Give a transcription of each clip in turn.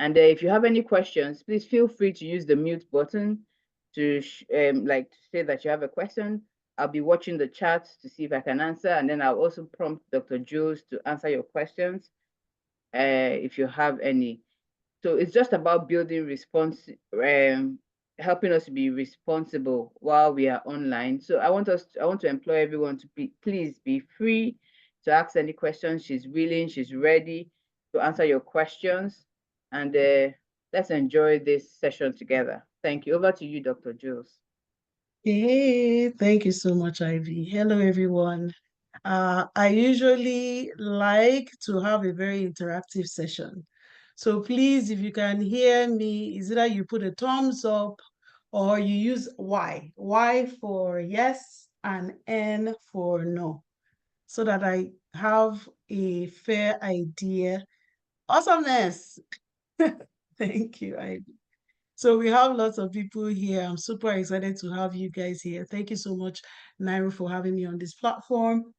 And if you have any questions, please feel free to use the mute button to like to say that you have a question. I'll be watching the chat to see if I can answer, and then I'll also prompt Dr. Jules to answer your questions if you have any. So it's just about building response, helping us to be responsible while we are online. So I want to employ everyone to please be free to ask any questions. She's willing, she's ready to answer your questions, and let's enjoy this session together. Thank you. Over to you, Dr. Jules. Hey, thank you so much, Ivy. Hello, everyone. I usually like to have a very interactive session. So please, if you can hear me, is either you put a thumbs up or you use Y. Y for yes and N for no, so that I have a fair idea. Awesomeness. Thank you, Ivy. So we have lots of people here. I'm super excited to have you guys here. Thank you so much, NIROW, for having me on this platform.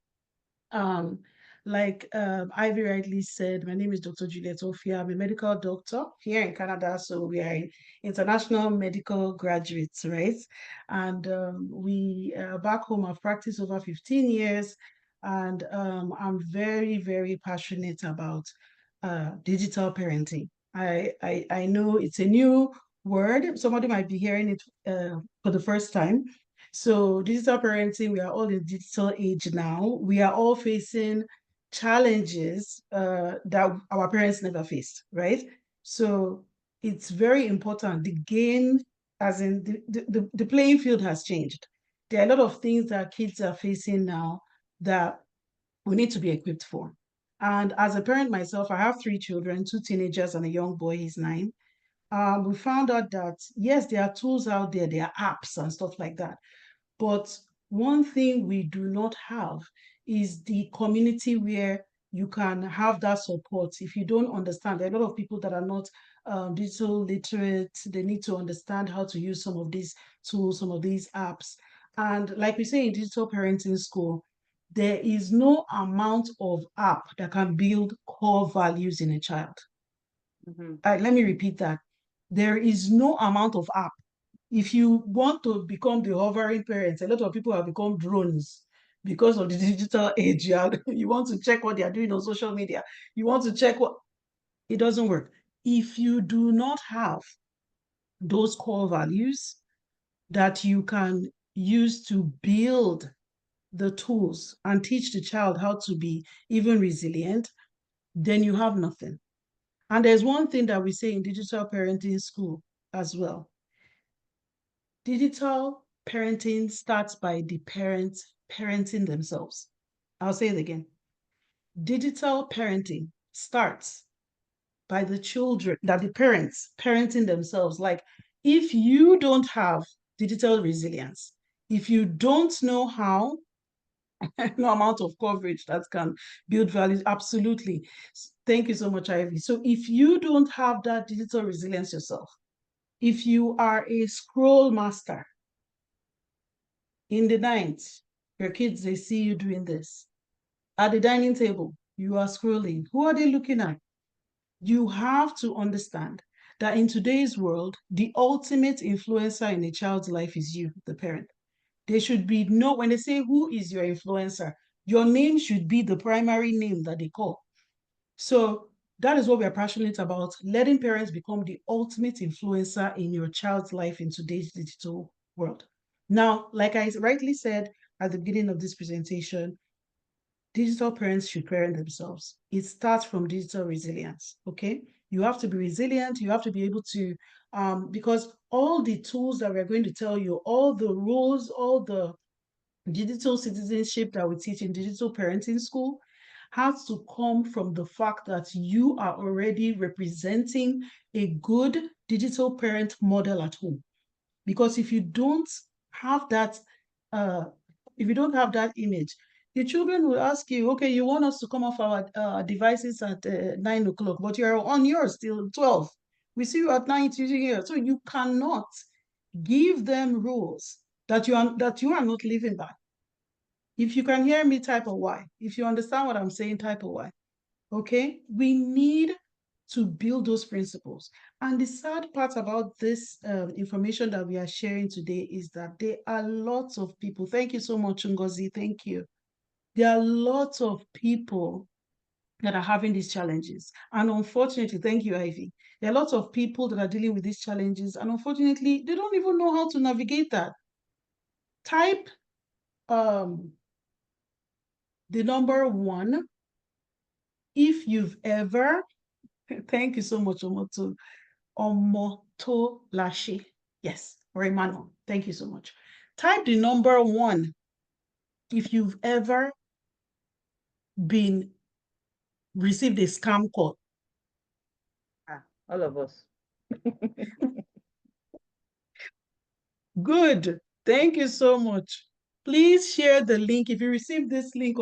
Um, like Ivy rightly said, my name is Dr. Juliet Ofia. I'm a medical doctor here in Canada. So we are international medical graduates, right? And we back home, I've practiced over 15 years. And I'm very, very passionate about digital parenting. I know it's a new word. Somebody might be hearing it for the first time. So digital parenting, we are all in digital age now. We are all facing challenges that our parents never faced, right? So it's very important. The game, as in the playing field has changed. There are a lot of things that kids are facing now that we need to be equipped for. And as a parent myself, I have three children, two teenagers and a young boy, he's 9. We found out that yes, there are tools out there, there are apps and stuff like that. But one thing we do not have is the community where you can have that support. If you don't understand, there are a lot of people that are not digital literate. They need to understand how to use some of these tools, some of these apps. And like we say in digital parenting school, there is no amount of app that can build core values in a child. Mm-hmm. Let me repeat that. There is no amount of app. If you want to become the hovering parents, a lot of people have become drones because of the digital age. You want to check what they are doing on social media. You want to check what it doesn't work. If you do not have those core values that you can use to build the tools and teach the child how to be even resilient, then you have nothing. And there's one thing that we say in digital parenting school as well. Digital parenting starts by the parents parenting themselves. I'll say it again. Digital parenting starts by the children, that the parents parenting themselves. Like, if you don't have digital resilience, if you don't know how, no amount of coverage that can build values, absolutely. Thank you so much, Ivy. So if you don't have that digital resilience yourself, if you are a scroll master, in the night, your kids, they see you doing this. At the dining table, you are scrolling. Who are they looking at? You have to understand that in today's world, the ultimate influencer in a child's life is you, the parent. There should be no, when they say who is your influencer, your name should be the primary name that they call. So that is what we are passionate about, letting parents become the ultimate influencer in your child's life in today's digital world. Now, like I rightly said at the beginning of this presentation, digital parents should parent themselves. It starts from digital resilience, okay? You have to be resilient. You have to be able to, because all the tools that we're going to tell you, all the rules, all the digital citizenship that we teach in digital parenting school has to come from the fact that you are already representing a good digital parent model at home. Because have that, uh, if you don't have that image, the children will ask you, okay, you want us to come off our devices at 9 o'clock, but you're on yours till 12. We see you at night using yours. So you cannot give them rules that you are not living by. If you can hear me, type a Y. If you understand what I'm saying, type a Y. Okay? We need to build those principles. And the sad part about this information that we are sharing today is that there are lots of people. Thank you so much, Ngozi. Thank you. There are lots of people that are having these challenges. And unfortunately, thank you, Ivy. There are lots of people that are dealing with these challenges. And unfortunately, they don't even know how to navigate that. Type the number 1 if you've ever, thank you so much, Omotolashe. Yes, or Emmanuel. Thank you so much. Type the number 1 if you've ever been received a scam call. All of us. Good. Thank you so much. Please share the link. If you receive this link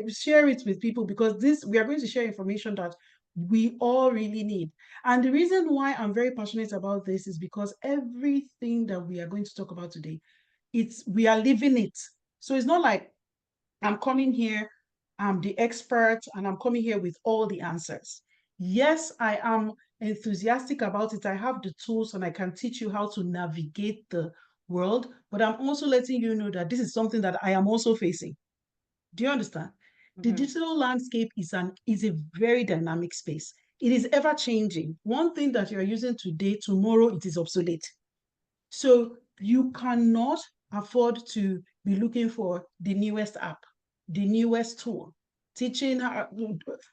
share it with people, because we are going to share information that we all really need. And the reason why I'm very passionate about this is because everything that we are going to talk about today, we are living it. So it's not like I'm coming here, I'm the expert, and I'm coming here with all the answers. Yes, I am enthusiastic about it. I have the tools and I can teach you how to navigate the world, but I'm also letting you know that this is something that I am also facing. Do you understand? The digital landscape is a very dynamic space. It is ever changing. One thing that you're using today, tomorrow it is obsolete. So you cannot afford to be looking for the newest app, the newest tool, teaching her,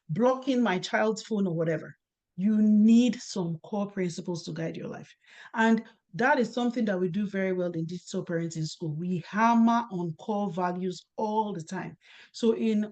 blocking my child's phone or whatever. You need some core principles to guide your life. And that is something that we do very well in digital parenting school. We hammer on core values all the time. So in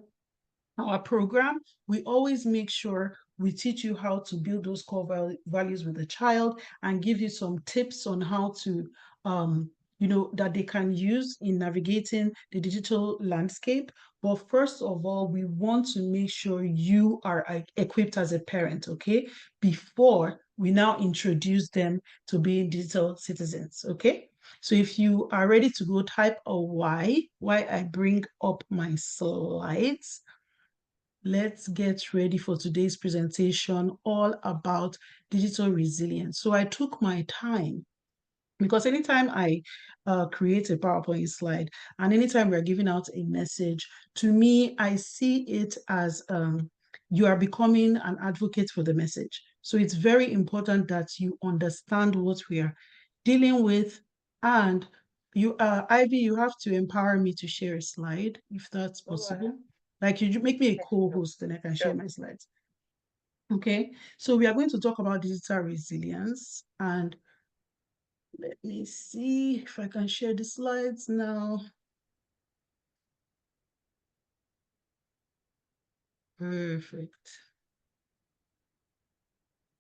our program, we always make sure we teach you how to build those core values with the child and give you some tips on how to, that they can use in navigating the digital landscape. But first of all, we want to make sure you are equipped as a parent, okay? Before we now introduce them to being digital citizens, okay? So if you are ready to go, type a Y, why I bring up my slides. Let's get ready for today's presentation all about digital resilience. So I took my time because anytime I create a PowerPoint slide and anytime we're giving out a message, to me, I see it as you are becoming an advocate for the message. So it's very important that you understand what we are dealing with. And Ivy, you have to empower me to share a slide if that's possible. Like you make me a co-host, then I can share my slides. Okay, so we are going to talk about digital resilience, and let me see if I can share the slides now. Perfect.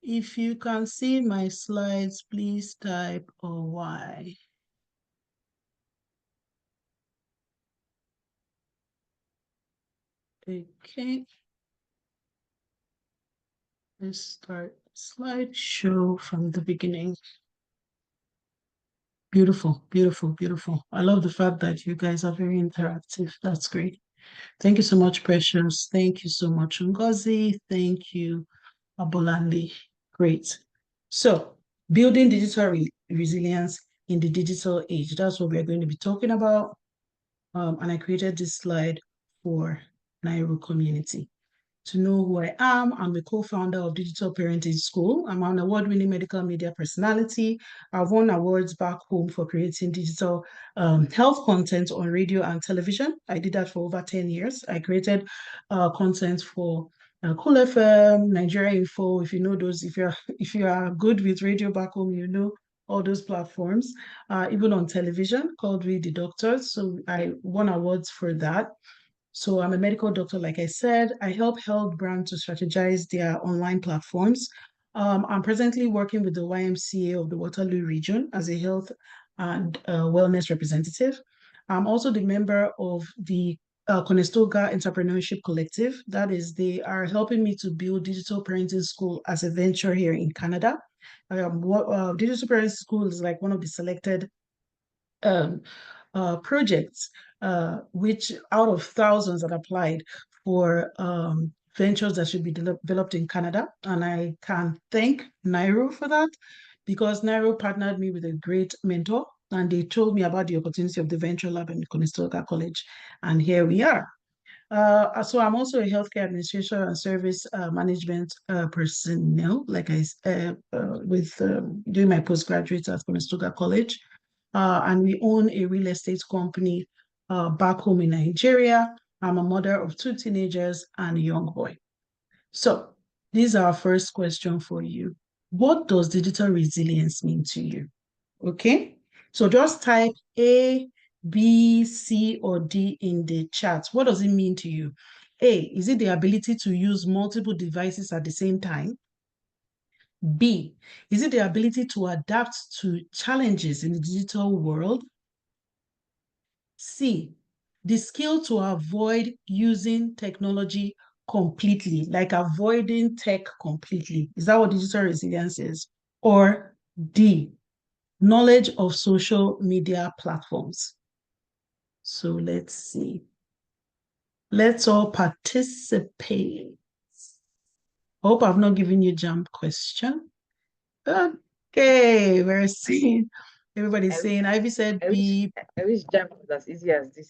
If you can see my slides, please type a Y. Okay. Let's start slideshow from the beginning. Beautiful, beautiful, beautiful. I love the fact that you guys are very interactive. That's great. Thank you so much, Precious. Thank you so much, Ngozi. Thank you, Abolandi. Great. So, building digital resilience in the digital age. That's what we're going to be talking about. And I created this slide for NIROW community. To know who I am, I'm the co-founder of Digital Parenting School. I'm an award-winning medical media personality. I've won awards back home for creating digital health content on radio and television. I did that for over 10 years. I created content for Cool FM, Nigeria Info. If you know those, if you are good with radio back home, you know all those platforms. Even on television, called We the Doctors. So I won awards for that. So I'm a medical doctor, like I said. I help health brands to strategize their online platforms. I'm presently working with the YMCA of the Waterloo region as a health and wellness representative. I'm also the member of the Conestoga Entrepreneurship Collective. That is, they are helping me to build digital parenting school as a venture here in Canada. Digital parenting school is like one of the selected um, projects, which out of thousands that applied for ventures that should be developed in Canada. And I can thank NIROW for that because NIROW partnered me with a great mentor and they told me about the opportunity of the venture lab in Conestoga College. And here we are. So I'm also a healthcare administration and service management personnel, like with doing my postgraduate at Conestoga College. And we own a real estate company back home in Nigeria. I'm a mother of two teenagers and a young boy. So this is our first question for you. What does digital resilience mean to you? Okay. So just type A, B, C, or D in the chat. What does it mean to you? A, is it the ability to use multiple devices at the same time? B, is it the ability to adapt to challenges in the digital world? C, the skill to avoid using technology completely, like avoiding tech completely. Is that what digital resilience is? Or D, knowledge of social media platforms. So let's see. Let's all participate. Hope I've not given you jump question. Okay, we're seeing everybody's I wish, saying Ivy said I wish, B. I wish jam was as easy as this.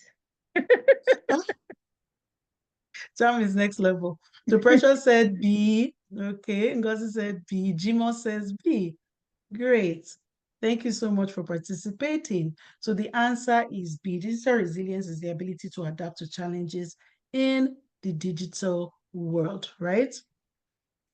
Jam is next level. So Precious said B. Okay, Ngozi said B. Jimo says B. Great. Thank you so much for participating. So the answer is B. Digital resilience is the ability to adapt to challenges in the digital world, right?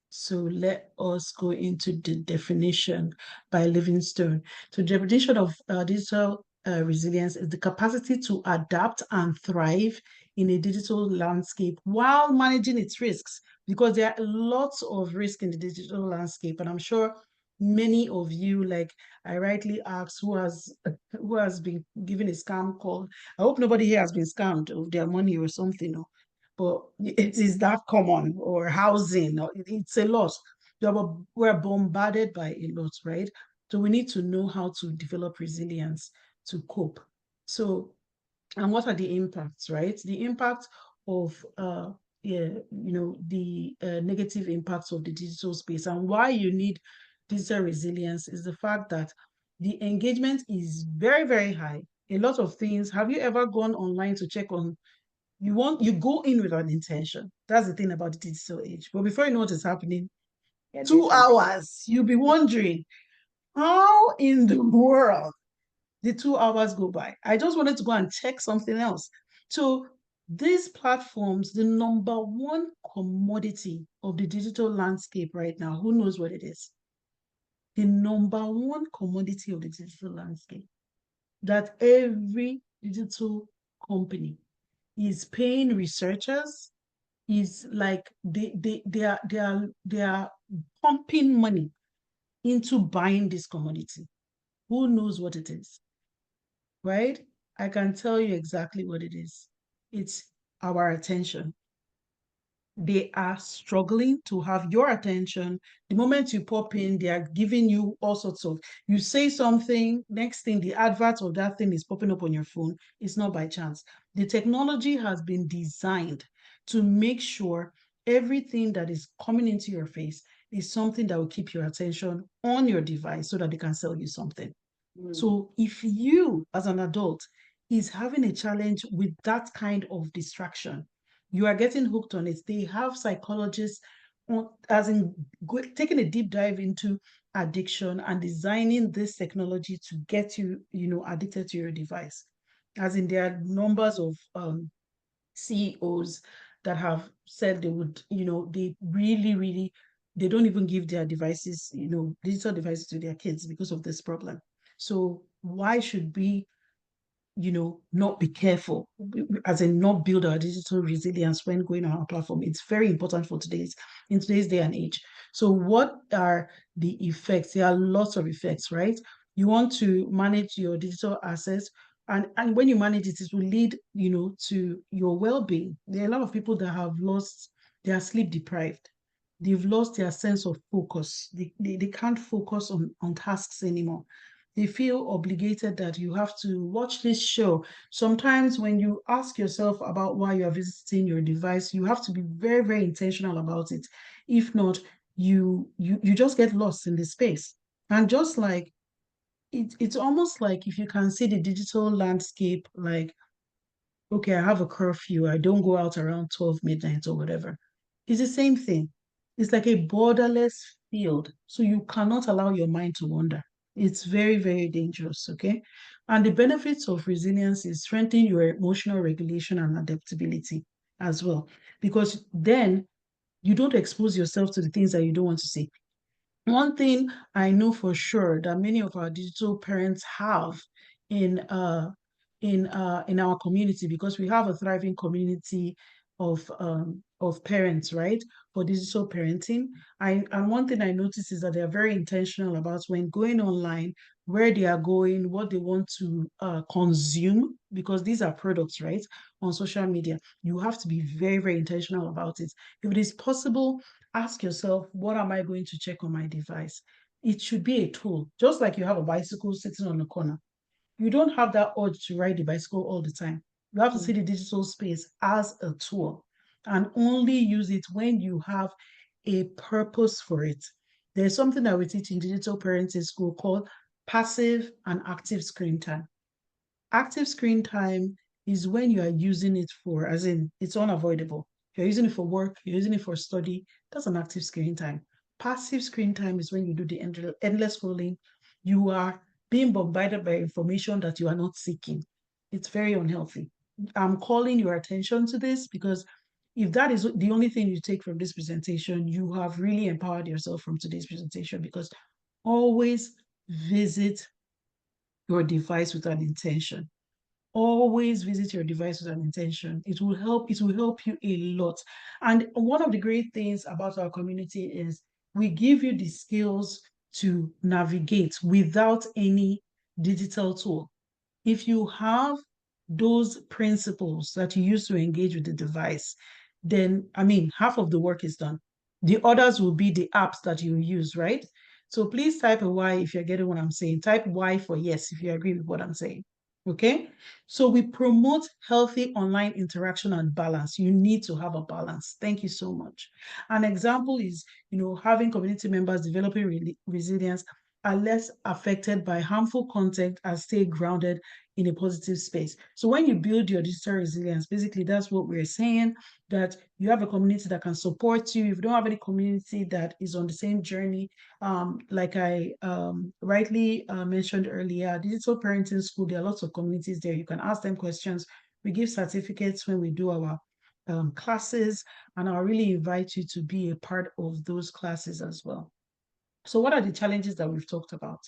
So let us go into the definition by Livingstone. So the definition of digital resilience is the capacity to adapt and thrive in a digital landscape while managing its risks, because there are lots of risk in the digital landscape. And I'm sure many of you, like I rightly asked, who has been given a scam call. I hope nobody here has been scammed of their money or something. No? But it is that common, or housing, or it's a lot. We're bombarded by a lot, right? So we need to know how to develop resilience to cope. So, and what are the impacts, right? The impact of yeah, the negative impacts of the digital space, and why you need digital resilience is the fact that the engagement is very, very high. A lot of things. Have you ever gone online to check on, you go in with an intention. That's the thing about the digital age. But before you know what is happening, Yeah, doing two something. hours, you'll be wondering, how in the world did 2 hours go by? I just wanted to go and check something else. So these platforms, the number one commodity of the digital landscape right now, who knows what it is? The number one commodity of the digital landscape that every digital company is paying researchers, is like they are pumping money into buying this commodity. Who knows what it is, right? I can tell you exactly what it is. It's our attention. They are struggling to have your attention. The moment you pop in, they are giving you all sorts of, you say something, next thing, the advert of that thing is popping up on your phone. It's not by chance. The technology has been designed to make sure everything that is coming into your face is something that will keep your attention on your device so that they can sell you something. Mm. So if you, as an adult, is having a challenge with that kind of distraction, you are getting hooked on it. They have psychologists on, as in taking a deep dive into addiction and designing this technology to get you, addicted to your device. As in, there are numbers of CEOs that have said they would, they really, really, they don't even give their devices, digital devices to their kids because of this problem. So why should we, not be careful, as in not build our digital resilience when going on our platform? It's very important for in today's day and age. So what are the effects? There are lots of effects, right? You want to manage your digital assets, and when you manage it, it will lead, to your well-being. There are a lot of people that have lost, they are sleep deprived. They've lost their sense of focus. They can't focus on tasks anymore. they feel obligated that you have to watch this show. Sometimes when you ask yourself about why you're visiting your device, you have to be very, very intentional about it. If not, you just get lost in the space. And just like it's almost like if you can see the digital landscape, like, okay, I have a curfew, I don't go out around 12 midnight or whatever. It's the same thing. It's like a borderless field. So you cannot allow your mind to wander. It's very, very dangerous. Okay. And the benefits of resilience is strengthening your emotional regulation and adaptability as well. Because then you don't expose yourself to the things that you don't want to see. One thing I know for sure that many of our digital parents have in in our community, because we have a thriving community of parents, right, for digital parenting. And one thing I notice is that they are very intentional about when going online, where they are going, what they want to consume, because these are products, right, on social media. You have to be very, very intentional about it. If it is possible, ask yourself, what am I going to check on my device? It should be a tool, just like you have a bicycle sitting on the corner. You don't have that urge to ride the bicycle all the time. You have to see Mm. the digital space as a tool and only use it when you have a purpose for it. There's something that we teach in digital parenting school called passive and active screen time. Active screen time is when you are using it for, as in, it's unavoidable. If you're using it for work, you're using it for study, that's an active screen time. Passive screen time is when you do the endless scrolling. You are being bombarded by information that you are not seeking. It's very unhealthy. I'm calling your attention to this because if that is the only thing you take from this presentation, you have really empowered yourself from today's presentation, because always visit your device with an intention. Always visit your device with an intention. It will help you a lot. And one of the great things about our community is we give you the skills to navigate without any digital tool. If you have those principles that you use to engage with the device, then I mean, half of the work is done. The others will be the apps that you use, right? So please type a Y if you're getting what I'm saying. Type Y for yes if you agree with what I'm saying. Okay. So we promote healthy online interaction and balance. You need to have a balance. Thank you so much. An example is, having community members developing resilience are less affected by harmful content and stay grounded in a positive space. So when you build your digital resilience, basically that's what we're saying, that you have a community that can support you. If you don't have any community that is on the same journey, like I rightly mentioned earlier, digital parenting school, there are lots of communities there. You can ask them questions. We give certificates when we do our classes, and I'll really invite you to be a part of those classes as well. So, what are the challenges that we've talked about?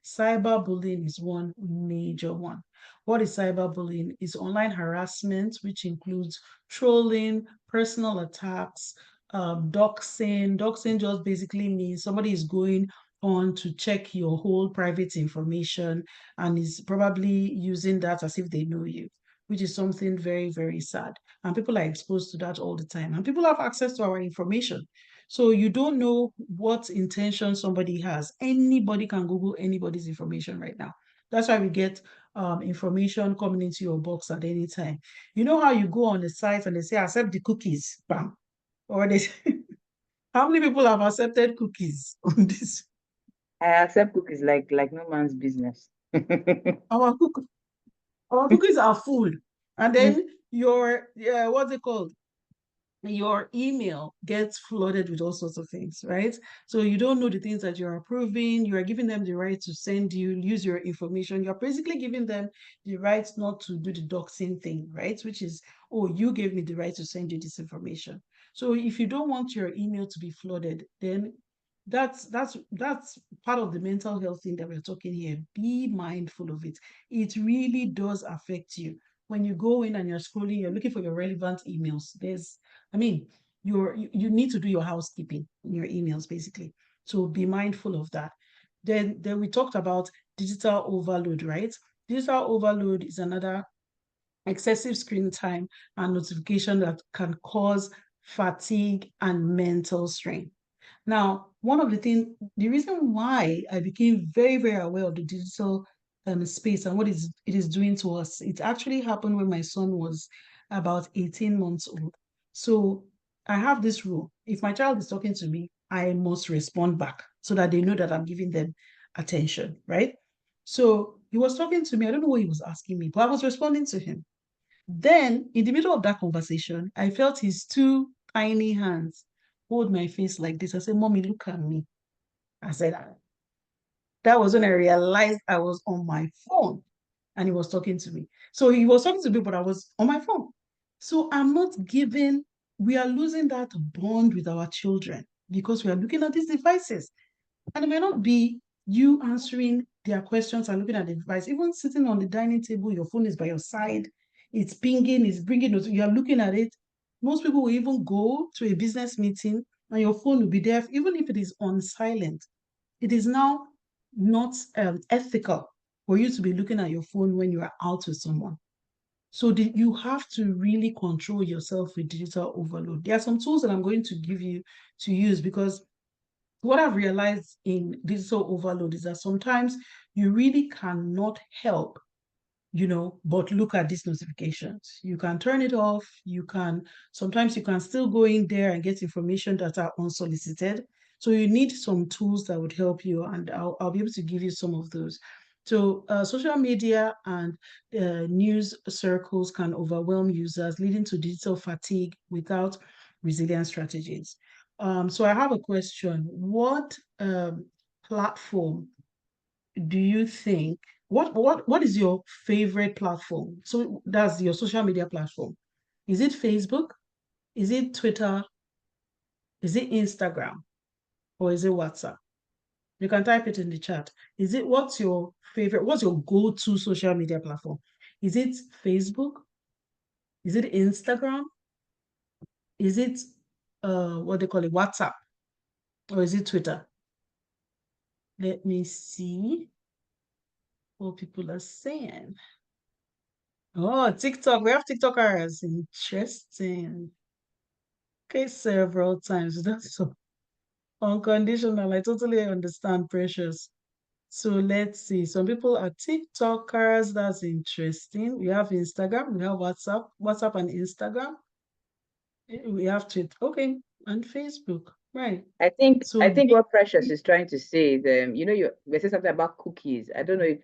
Cyberbullying is one major one. What is cyberbullying? Is online harassment, which includes trolling, personal attacks, doxing. Doxing just basically means somebody is going on to check your whole private information and is probably using that as if they know you, which is something very, very sad. And people are exposed to that all the time. And people have access to our information. So you don't know what intention somebody has. Anybody can Google anybody's information right now. That's why we get information coming into your box at any time. You know how you go on the site and they say accept the cookies, bam, or they how many people have accepted cookies on this? I accept cookies like no man's business. Our cook our cookies are full, and then your what's it called? Your email gets flooded with all sorts of things, right? So you don't know the things that you're approving. You are giving them the right to send you, use your information. You're basically giving them the right not to do the doxing thing, right? Which is, oh, you gave me the right to send you this information. So if you don't want your email to be flooded, then that's part of the mental health thing that we're talking here. Be mindful of it. It really does affect you. When you go in and you're scrolling, you're looking for your relevant emails. I mean, you need to do your housekeeping in your emails, basically. So be mindful of that. Then we talked about digital overload, right? Digital overload is another excessive screen time and notification that can cause fatigue and mental strain. Now, one of the things, the reason why I became very, very aware of the digital space and what it is doing to us, it actually happened when my son was about 18 months old. So I have this rule. If my child is talking to me, I must respond back so that they know that I'm giving them attention, right? So he was talking to me. I don't know what he was asking me, but I was responding to him. Then, in the middle of that conversation, I felt his two tiny hands hold my face like this. I said, Mommy, look at me. I said, that was when I realized I was on my phone and he was talking to me. So he was talking to me, but I was on my phone. So I'm not giving, we are losing that bond with our children because we are looking at these devices. And it may not be you answering their questions and looking at the device. Even sitting on the dining table, your phone is by your side, it's pinging, it's bringing, you are looking at it. Most people will even go to a business meeting and your phone will be there, even if it is on silent. It is now not ethical for you to be looking at your phone when you are out with someone. So you have to really control yourself with digital overload. There are some tools that I'm going to give you to use because what I've realized in digital overload is that sometimes you really cannot help, but look at these notifications. You can turn it off. Sometimes you can still go in there and get information that are unsolicited. So you need some tools that would help you, and I'll be able to give you some of those. So social media and news circles can overwhelm users, leading to digital fatigue without resilience strategies. So I have a question. What platform do you think what is your favorite platform? So that's your social media platform. Is it Facebook? Is it Twitter? Is it Instagram? Or is it WhatsApp? You can type it in the chat. What's your favorite? What's your go-to social media platform? Is it Facebook? Is it Instagram? Is it what they call it, WhatsApp? Or is it Twitter? Let me see what people are saying. Oh, TikTok. We have TikTokers. Interesting. Okay, several times. That's so unconditional. I totally understand, Precious. So let's see. Some people are TikTokers. That's interesting. We have Instagram. We have WhatsApp and Instagram. We have Twitter. Okay, and Facebook. Right. I So think what Precious is trying to say is, you we said something about cookies. I don't know if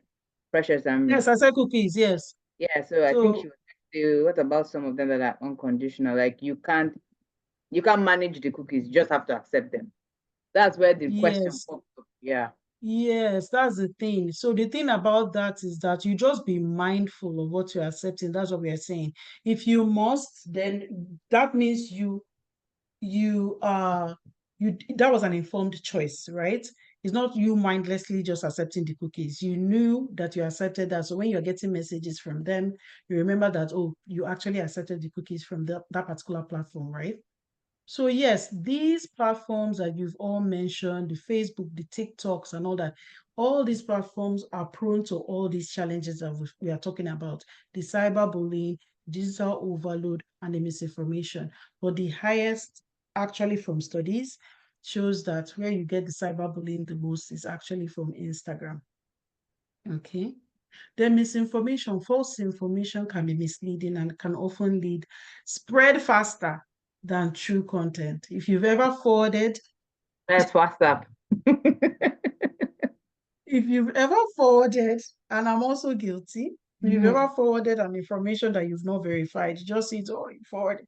Precious, yes, I said cookies. Yes. yeah. So I think she So was saying, what about some of them that are unconditional? Like you can't manage the cookies. You just have to accept them. That's where the question yes. pops up. Yeah. Yes, that's the thing. So the thing about that is that you just be mindful of what you're accepting. That's what we are saying. If you must, then that means you that was an informed choice, right? It's not you mindlessly just accepting the cookies. You knew that you accepted that. So when you're getting messages from them, you remember that, oh, you actually accepted the cookies from that particular platform, right? So yes, these platforms that you've all mentioned, the Facebook, the TikToks and all these platforms are prone to all these challenges that we are talking about, the cyberbullying, digital overload, and the misinformation. But the highest, actually from studies, shows that where you get the cyberbullying the most is actually from Instagram. Okay. The misinformation, false information can be misleading and can often spread faster than true content. That's WhatsApp. If you've ever forwarded, and I'm also guilty, if you've ever forwarded an information that you've not verified, you just see it, oh, you forward,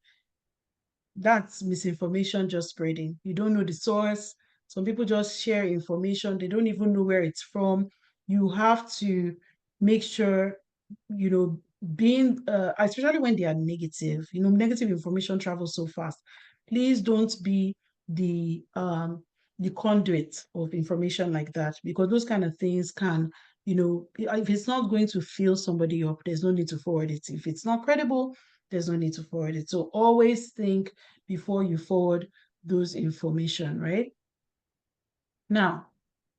that's misinformation just spreading. You don't know the source. Some people just share information. They don't even know where it's from. You have to make sure, you know, being, especially when they are negative, negative information travels so fast. Please don't be the, um, the conduit of information like that because those kind of things can, if it's not going to fill somebody up, there's no need to forward it. If it's not credible, there's no need to forward it. So always think before you forward those information, right? Now,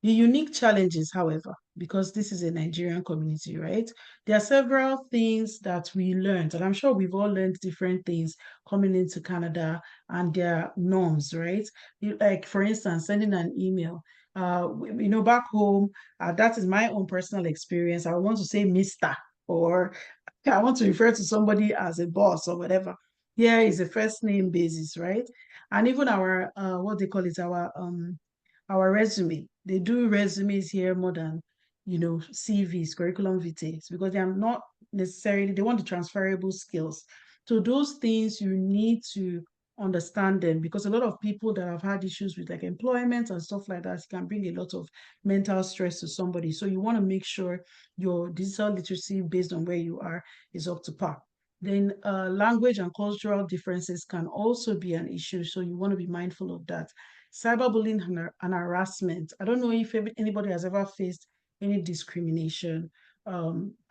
The unique challenges, however, because this is a Nigerian community, right? There are several things that we learned, and I'm sure we've all learned different things coming into Canada and their norms, right? Like, for instance, sending an email. Back home, that is my own personal experience. I want to say Mr. or I want to refer to somebody as a boss or whatever. Here is a first name basis, right? And even our what they call it, our resume. They do resumes here more than, CVs, curriculum vitae, because they are not necessarily, they want the transferable skills. So those things you need to understand them, because a lot of people that have had issues with like employment and stuff like that can bring a lot of mental stress to somebody. So you want to make sure your digital literacy based on where you are is up to par. Then language and cultural differences can also be an issue. So you want to be mindful of that. Cyberbullying and harassment. I don't know if anybody has ever faced any discrimination.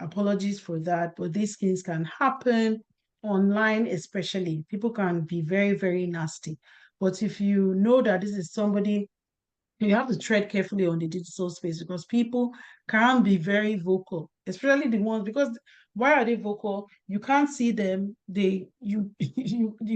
Apologies for that, but these things can happen online, especially. People can be very, very nasty. But if you know that this is somebody, you have to tread carefully on the digital space, because people can be very vocal, especially the ones, because why are they vocal? You can't see them, you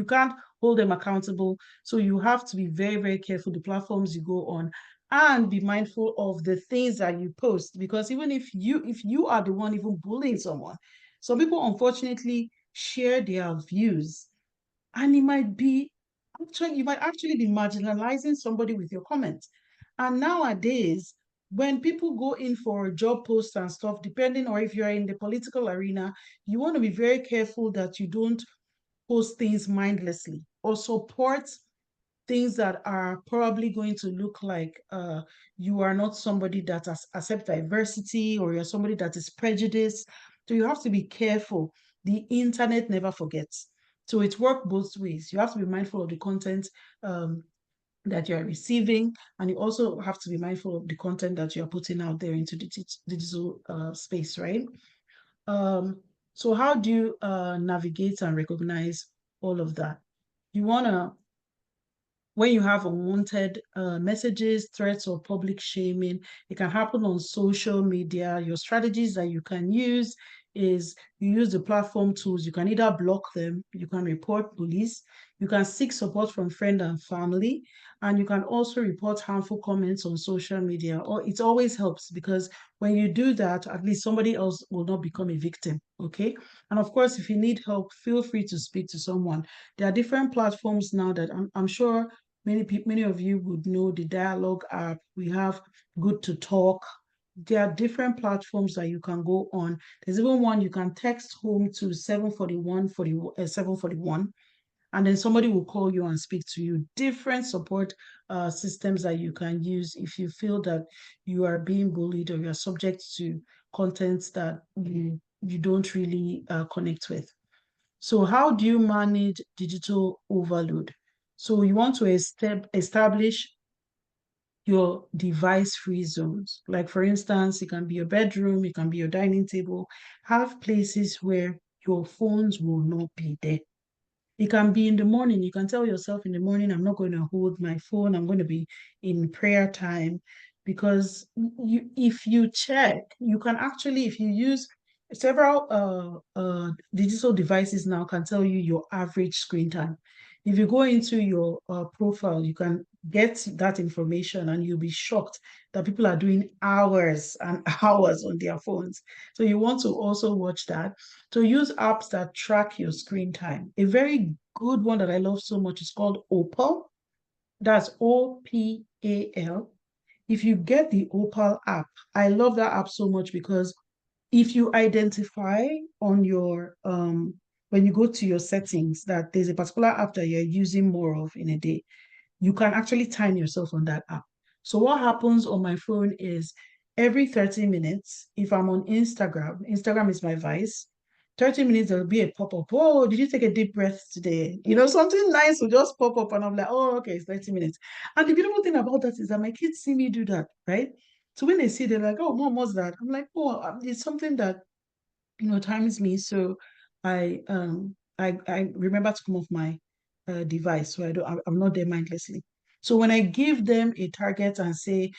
can't hold them accountable. So you have to be very, very careful the platforms you go on, and be mindful of the things that you post, because even if you are the one even bullying someone, some people unfortunately share their views, and you might actually be marginalizing somebody with your comments. And nowadays, when people go in for job posts and stuff, depending, or if you're in the political arena, you want to be very careful that you don't post things mindlessly or support things that are probably going to look like you are not somebody that accepts diversity, or you're somebody that is prejudiced. So you have to be careful. The internet never forgets. So it works both ways. You have to be mindful of the content that you are receiving, and you also have to be mindful of the content that you are putting out there into the digital space, right? Um, so how do you navigate and recognize all of that? You want to When you have unwanted messages, threats, or public shaming, it can happen on social media. Your strategies that you can use is you use the platform tools. You can either block them, you can report police, you can seek support from friend and family, and you can also report harmful comments on social media. Or it always helps, because when you do that, at least somebody else will not become a victim. Okay. And of course, if you need help, feel free to speak to someone. There are different platforms now that I'm sure many of you would know the Dialogue app. We have Good to Talk. There are different platforms that you can go on. There's even one you can text home to 741, and then somebody will call you and speak to you. Different support systems that you can use if you feel that you are being bullied, or you are subject to contents that you don't really connect with. So how do you manage digital overload? So you want to establish your device-free zones. Like, for instance, it can be your bedroom, it can be your dining table. Have places where your phones will not be there. It can be in the morning. You can tell yourself in the morning, I'm not going to hold my phone. I'm going to be in prayer time. Because if you check, you can actually, if you use several digital devices now, can tell you your average screen time. If you go into your profile, you can get that information, and you'll be shocked that people are doing hours and hours on their phones. So you want to also watch that. So use apps that track your screen time. A very good one that I love so much is called Opal. That's OPAL. If you get the Opal app, I love that app so much, because if you identify on your when you go to your settings that there's a particular app that you're using more of in a day, you can actually time yourself on that app. So what happens on my phone is every 30 minutes, if I'm on Instagram is my vice, 30 minutes, there'll be a pop-up. Oh, did you take a deep breath today? Something nice will just pop up, and I'm like, oh, okay, it's 30 minutes. And the beautiful thing about that is that my kids see me do that, right? So when they see, they're like, oh, mom, what's that? I'm like, oh, it's something that, times me. So I remember to come off my device, so I'm not there mindlessly. So when I give them a target and say,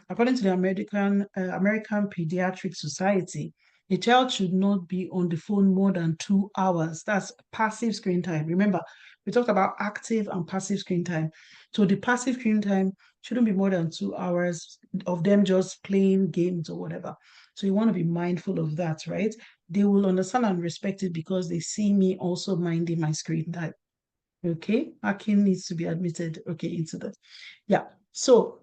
according to the American Pediatric Society, a child should not be on the phone more than 2 hours. That's passive screen time. Remember, we talked about active and passive screen time. So the passive screen time shouldn't be more than 2 hours of them just playing games or whatever. So you want to be mindful of that, right? They will understand and respect it because they see me also minding my screen time. Okay, hacking needs to be admitted. Okay, into that. Yeah. So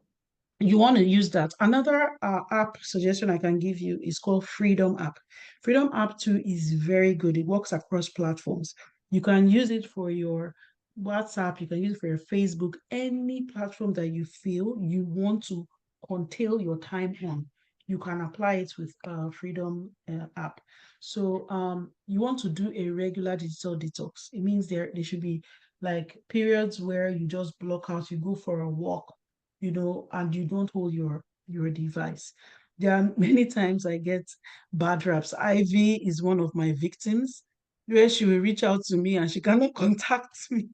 you want to use that. Another app suggestion I can give you is called Freedom app. Freedom app too is very good. It works across platforms. You can use it for your WhatsApp, you can use it for your Facebook, any platform that you feel you want to curtail your time on. You can apply it with Freedom app. So you want to do a regular digital detox. It means there should be like periods where you just block out, you go for a walk, and you don't hold your device. There are many times I get bad raps. Ivy is one of my victims, where she will reach out to me and she cannot contact me.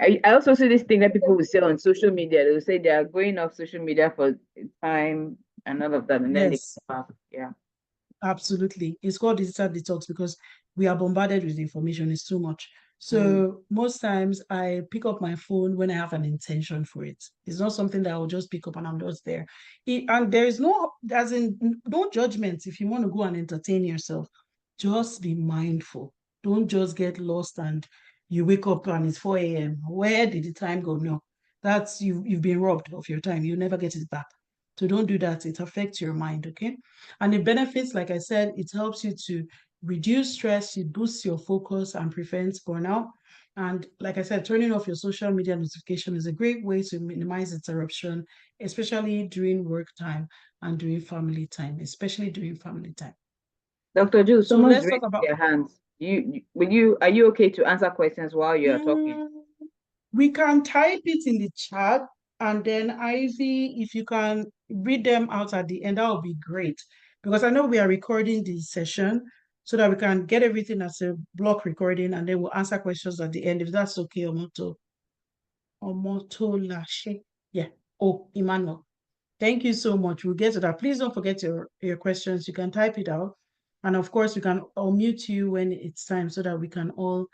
I also see this thing that people will say on social media. They will say they are going off social media for time and all of that, and then they Yes, come back. Yeah. absolutely. It's called digital detox because we are bombarded with information. It's too much. Mm. So most times I pick up my phone when I have an intention for it. It's not something that I'll just pick up and I'm just there. And there is no, as in, no judgment if you want to go and entertain yourself. Just be mindful. Don't just get lost and you wake up and it's 4 a.m. Where did the time go? No, that's you've been robbed of your time. You never get it back. So don't do that. It affects your mind. Okay. And the benefits, like I said, it helps you to reduce stress, it boosts your focus and prevents burnout. And like I said, turning off your social media notification is a great way to minimize interruption, especially during work time and during family time, especially during family time. Dr. Ju, So someone's let's talk raised about their hands. Are you okay to answer questions while you're talking? mm, we can type it in the chat, and then Ivy, if you can read them out at the end, that would be great. Because I know we are recording the session so that we can get everything as a block recording and then we'll answer questions at the end, if that's okay, Omoto. Omoto Lashe. Yeah. Oh, Emmanuel. Thank you so much. We'll get to that. Please don't forget your questions. You can type it out. And of course, we can unmute you when it's time so that we can all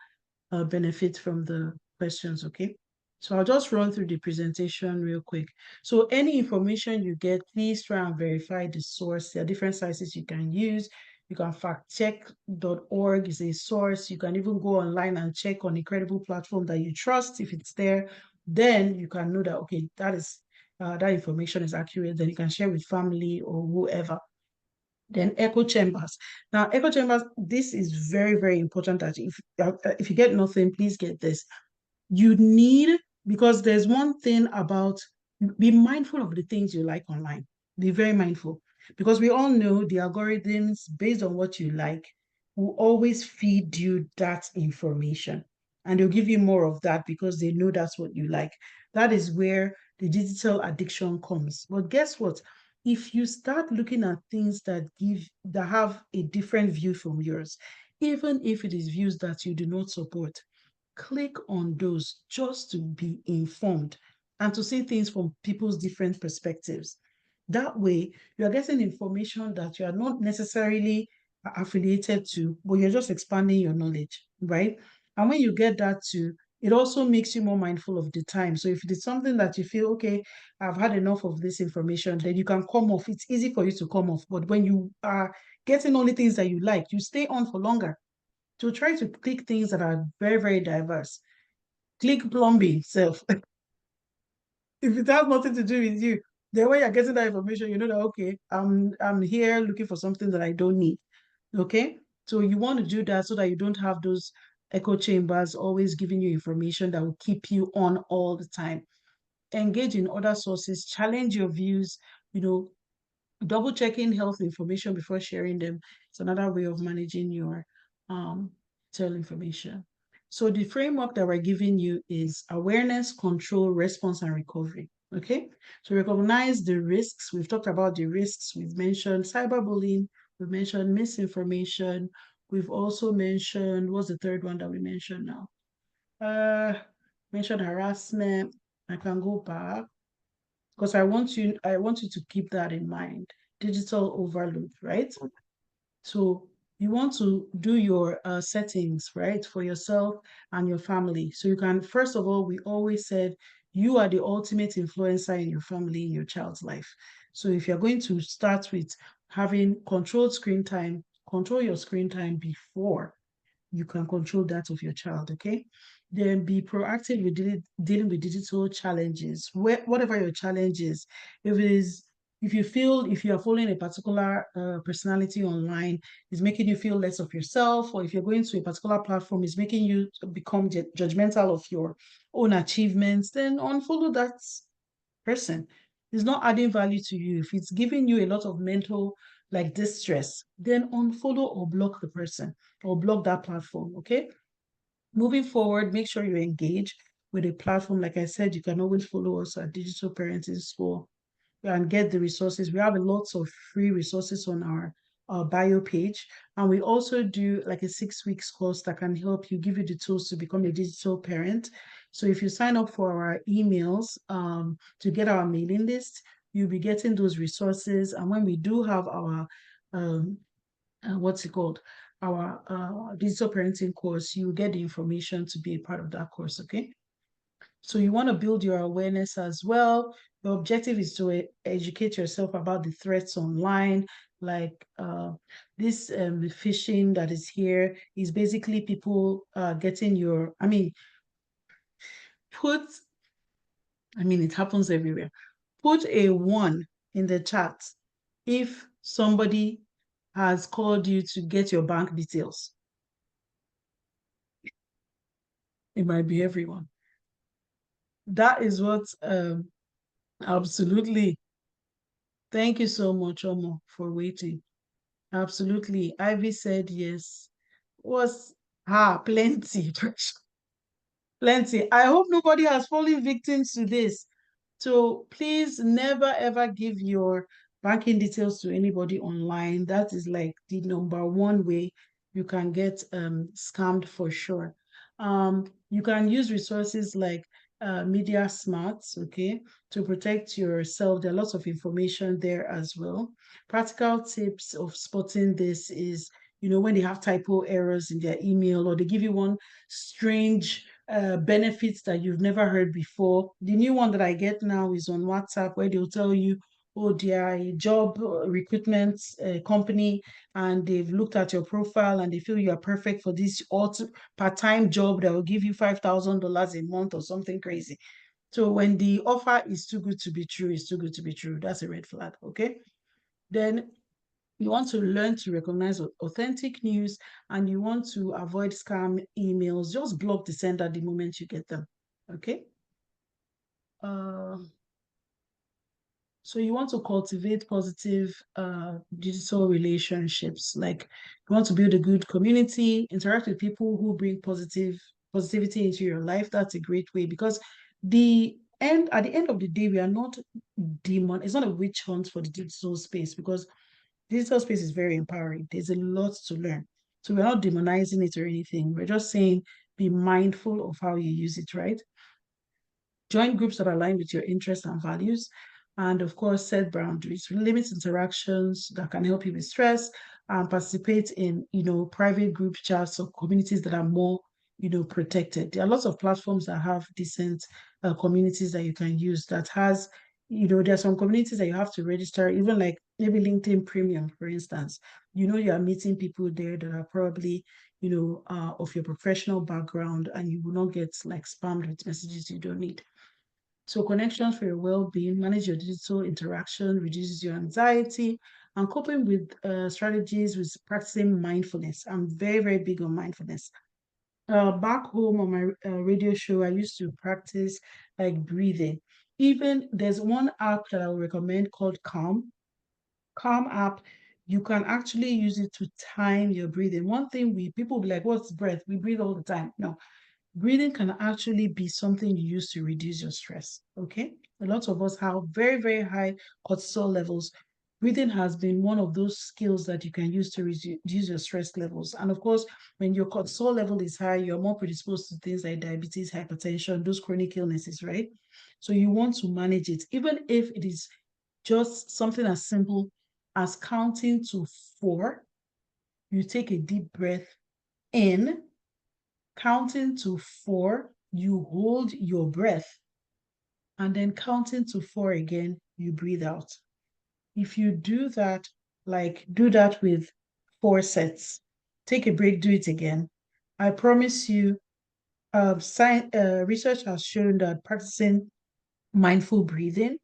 benefit from the questions, okay? So I'll just run through the presentation real quick. So any information you get, please try and verify the source. There are different sizes you can use. You can factcheck.org is a source. You can even go online and check on a credible platform that you trust. If it's there, then you can know that, okay, that information is accurate. Then you can share with family or whoever. Then echo chambers. Now, echo chambers, this is very, very important that if you get nothing, please get this. You need, because there's one thing about, be mindful of the things you like online. Be very mindful. Because we all know the algorithms, based on what you like, will always feed you that information. And they'll give you more of that because they know that's what you like. That is where the digital addiction comes. But guess what? If you start looking at things that have a different view from yours, even if it is views that you do not support, click on those just to be informed and to see things from people's different perspectives. That way, you are getting information that you are not necessarily affiliated to, but you're just expanding your knowledge, right? And when you get that too, it also makes you more mindful of the time. So if it is something that you feel, okay, I've had enough of this information, then you can come off. It's easy for you to come off. But when you are getting only things that you like, you stay on for longer. To try to click things that are very, very diverse. Click plumbing self. If it has nothing to do with you, then when you're getting that information, you know that okay, I'm here looking for something that I don't need. Okay. So you want to do that so that you don't have those echo chambers always giving you information that will keep you on all the time. Engage in other sources, challenge your views, you know, double checking health information before sharing them. It's another way of managing your um, tail information. So the framework that we're giving you is awareness, control, response, and recovery. Okay, so recognize the risks. We've talked about the risks. We've mentioned cyberbullying. We've mentioned misinformation. We've also mentioned, what's the third one that we mentioned now? Uh, mention harassment. I can go back because I want you to keep that in mind. Digital overload, right? So you want to do your settings, right, for yourself and your family. So you can, first of all, we always said you are the ultimate influencer in your family, in your child's life. So if you're going to start with having controlled screen time, control your screen time before you can control that of your child, okay? Then be proactive with dealing with digital challenges, whatever your challenge is. If it is, if you are following a particular personality online, is making you feel less of yourself, or if you're going to a particular platform, is making you become judgmental of your own achievements, then unfollow that person. It's not adding value to you. If it's giving you a lot of mental like distress, then unfollow or block the person or block that platform. Okay. Moving forward, make sure you engage with a platform. Like I said, you can always follow us at Digital Parenting School and get the resources. We have lots of free resources on our bio page. And we also do like a 6 weeks course that can help you, give you the tools to become a digital parent. So if you sign up for our emails to get our mailing list, you'll be getting those resources. And when we do have our, um, what's it called? Our digital parenting course, you will get the information to be a part of that course, okay? So you want to build your awareness as well. The objective is to educate yourself about the threats online, like this phishing that is here is basically people getting your, put, it happens everywhere. Put a one in the chat if somebody has called you to get your bank details. It might be everyone. That is what absolutely. Thank you so much, Omo, for waiting. Absolutely. Ivy said yes. Was plenty, plenty. I hope nobody has fallen victim to this. So please never ever give your banking details to anybody online. That is like the number one way you can get scammed for sure. You can use resources like Media Smarts, okay, to protect yourself. There are lots of information there as well. Practical tips of spotting this is, when they have typo errors in their email or they give you one strange benefits that you've never heard before. The new one that I get now is on WhatsApp where they'll tell you, oh, they are a job recruitment company and they've looked at your profile and they feel you are perfect for this part-time job that will give you $5,000 a month or something crazy. So when the offer is too good to be true, it's too good to be true. That's a red flag, okay? Then you want to learn to recognize authentic news and you want to avoid scam emails. Just block the sender the moment you get them. Okay. Uh, so you want to cultivate positive digital relationships. Like you want to build a good community, interact with people who bring positivity into your life. That's a great way because at the end of the day, we are not it's not a witch hunt for the digital space because digital space is very empowering. There's a lot to learn. So we're not demonizing it or anything. We're just saying be mindful of how you use it, right? Join groups that align with your interests and values. And of course, set boundaries, limit interactions that can help you with stress and participate in, private group chats or communities that are more, protected. There are lots of platforms that have decent communities that you can use that has, there are some communities that you have to register, even like maybe LinkedIn Premium, for instance. You are meeting people there that are probably, of your professional background and you will not get like spammed with messages you don't need. So connections for your well-being, manage your digital interaction, reduces your anxiety, and coping with strategies with practicing mindfulness. I'm very, very big on mindfulness. Back home on my radio show, I used to practice like breathing. Even there's one app that I would recommend called Calm. Calm app. You can actually use it to time your breathing. One thing people be like, "What's breath?" We breathe all the time. No, breathing can actually be something you use to reduce your stress. Okay. A lot of us have very, very high cortisol levels. breathing has been one of those skills that you can use to reduce your stress levels. And of course, when your cortisol level is high, you're more predisposed to things like diabetes, hypertension, those chronic illnesses, right? So you want to manage it, even if it is just something as simple as counting to 4. You take a deep breath in, counting to 4, you hold your breath, and then counting to 4 again, you breathe out. If you do that, like do that with 4 sets, take a break, do it again. I promise you, research has shown that practicing mindful breathing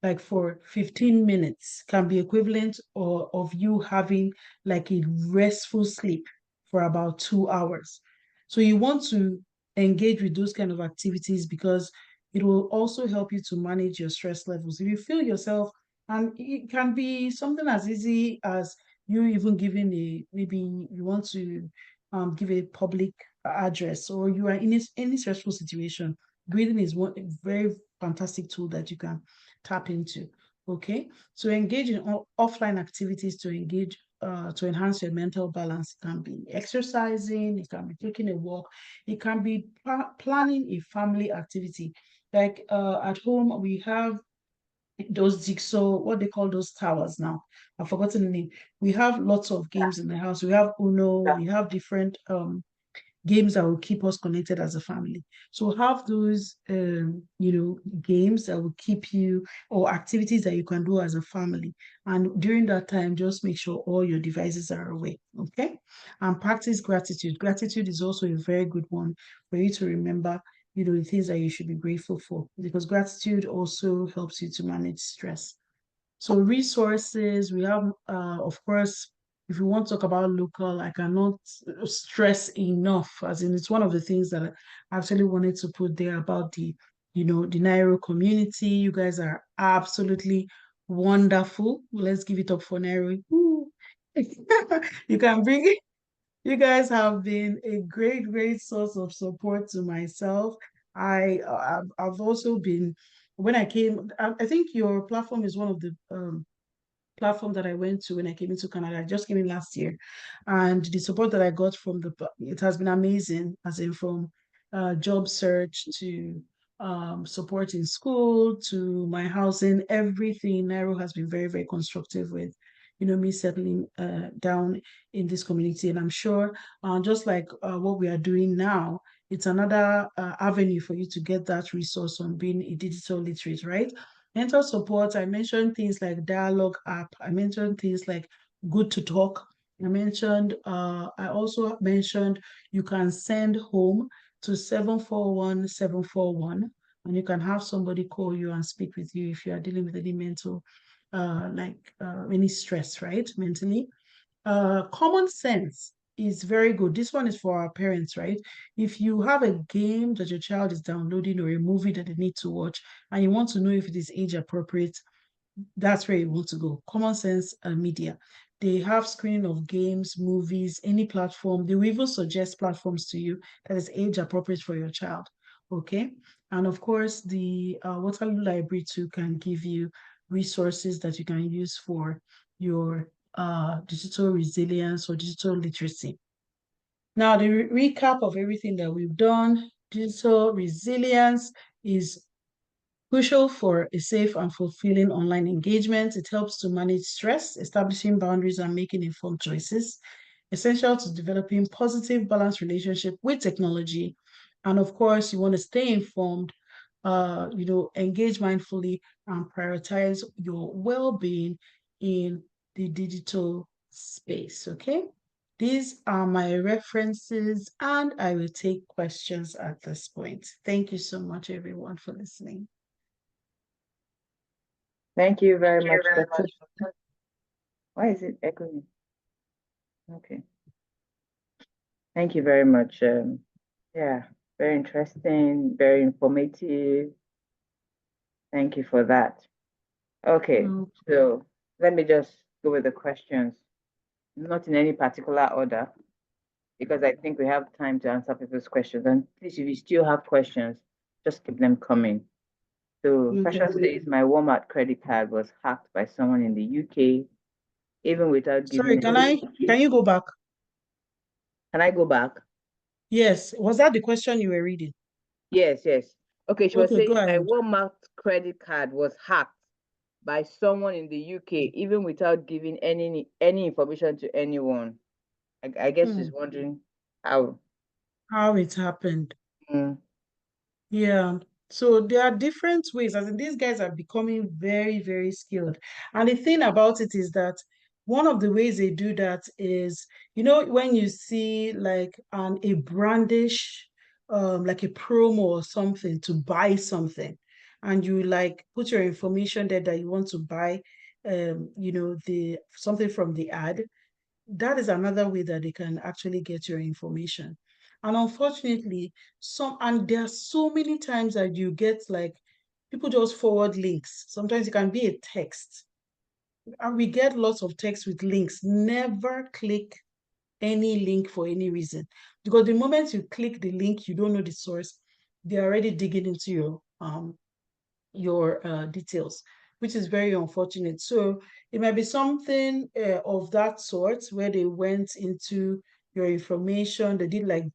like for 15 minutes can be equivalent of you having like a restful sleep for about 2 hours. So you want to engage with those kind of activities because it will also help you to manage your stress levels. If you feel yourself, and it can be something as easy as you even giving maybe you want to give a public address, or you are in any stressful situation, breathing is one a very fantastic tool that you can tap into. Okay, so engage in offline activities to enhance your mental balance. It can be exercising, it can be taking a walk, it can be planning a family activity. Like at home, we have those jigsaw, what they call those towers now. I've forgotten the name. We have lots of games in the house. We have Uno, we have different games that will keep us connected as a family. So have those, games that will keep you, or activities that you can do as a family. And during that time, just make sure all your devices are away. Okay. And practice gratitude. Gratitude is also a very good one for you to remember, the things that you should be grateful for, because gratitude also helps you to manage stress. So resources, we have, of course, if you want to talk about local, I cannot stress enough, as in it's one of the things that I actually wanted to put there about the NIROW community. You guys are absolutely wonderful. Let's give it up for NIROW. You can bring it. You guys have been a great, great source of support to myself. I've also been, when I came, I think your platform is one of the platform that I went to when I came into Canada. I just came in last year, and the support that I got from it has been amazing, as in from job search to support in school to my housing, everything. NIROW has been very, very constructive with, me settling down in this community, and I'm sure, just like what we are doing now, it's another avenue for you to get that resource on being a digital literate, right? Mental support, I mentioned things like dialogue app. I mentioned things like good to talk. I also mentioned you can send home to 741-741, and you can have somebody call you and speak with you if you are dealing with any mental, any stress, right? Mentally. Common sense is very good. This one is for our parents, right? If you have a game that your child is downloading, or a movie that they need to watch, and you want to know if it is age appropriate, that's where you want to go. Common Sense Media. They have screening of games, movies, any platform. They will even suggest platforms to you that is age appropriate for your child. Okay. And of course, the Waterloo Library too can give you resources that you can use for your digital resilience or digital literacy. Now, the recap of everything that we've done: digital resilience is crucial for a safe and fulfilling online engagement. It helps to manage stress, establishing boundaries, and making informed choices. Essential to developing positive, balanced relationship with technology. And of course, you want to stay informed, engage mindfully, and prioritize your well-being in the digital space. Okay. These are my references, and I will take questions at this point. Thank you so much, everyone, for listening. Thank you very much, Dr. Why is it echoing? Okay. Thank you very much. Yeah, very interesting, very informative. Thank you for that. Okay, so let me just go with the questions, not in any particular order, because I think we have time to answer people's questions. And please, if you still have questions, just keep them coming. So Okay. Fasha says my Walmart credit card was hacked by someone in the UK, even without Sorry, giving can you go back? Can I go back? Yes. Was that the question you were reading? Yes, yes. Okay, she was Okay, go saying my ahead. Walmart credit card was hacked by someone in the UK, even without giving any information to anyone. I guess she's Hmm. wondering how. How it happened. Mm, Yeah. So there are different ways. I think these guys are becoming very, very skilled. And the thing about it is that one of the ways they do that is, when you see like a brandish, like a promo or something to buy something, and you like put your information there that you want to buy, the something from the ad, that is another way that they can actually get your information. And unfortunately, there are so many times that you get like people just forward links. Sometimes it can be a text. And we get lots of text with links. Never click any link for any reason. Because the moment you click the link, you don't know the source, they're already digging into your details, which is very unfortunate. So it might be something of that sort where they went into your information, they did like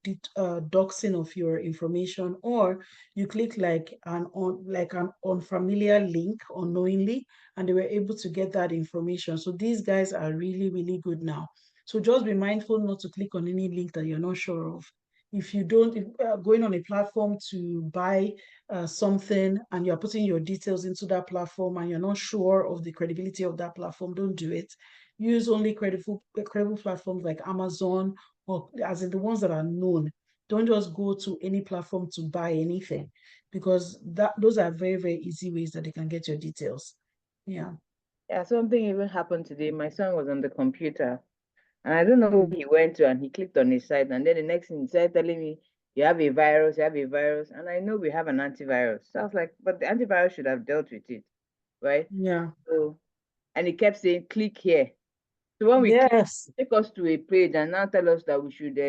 doxing of your information, or you click like an unfamiliar link unknowingly, and they were able to get that information. So these guys are really, really good now. So just be mindful not to click on any link that you're not sure of. If you don't, if, going on a platform to buy something and you're putting your details into that platform and you're not sure of the credibility of that platform, don't do it. Use only credible platforms like Amazon, or as in the ones that are known. Don't just go to any platform to buy anything, because those are very, very easy ways that they can get your details. Yeah. yeah, something even happened today. My son was on the computer, and I don't know Mm. where he went to, and he clicked on his site, and then the next thing he started telling me, "You have a virus, you have a virus," and I know we have an antivirus. So I was like, "But the antivirus should have dealt with it, right?" Yeah. So, and he kept saying, "Click here." So when we click, Yes. take us to a page and now tell us that we should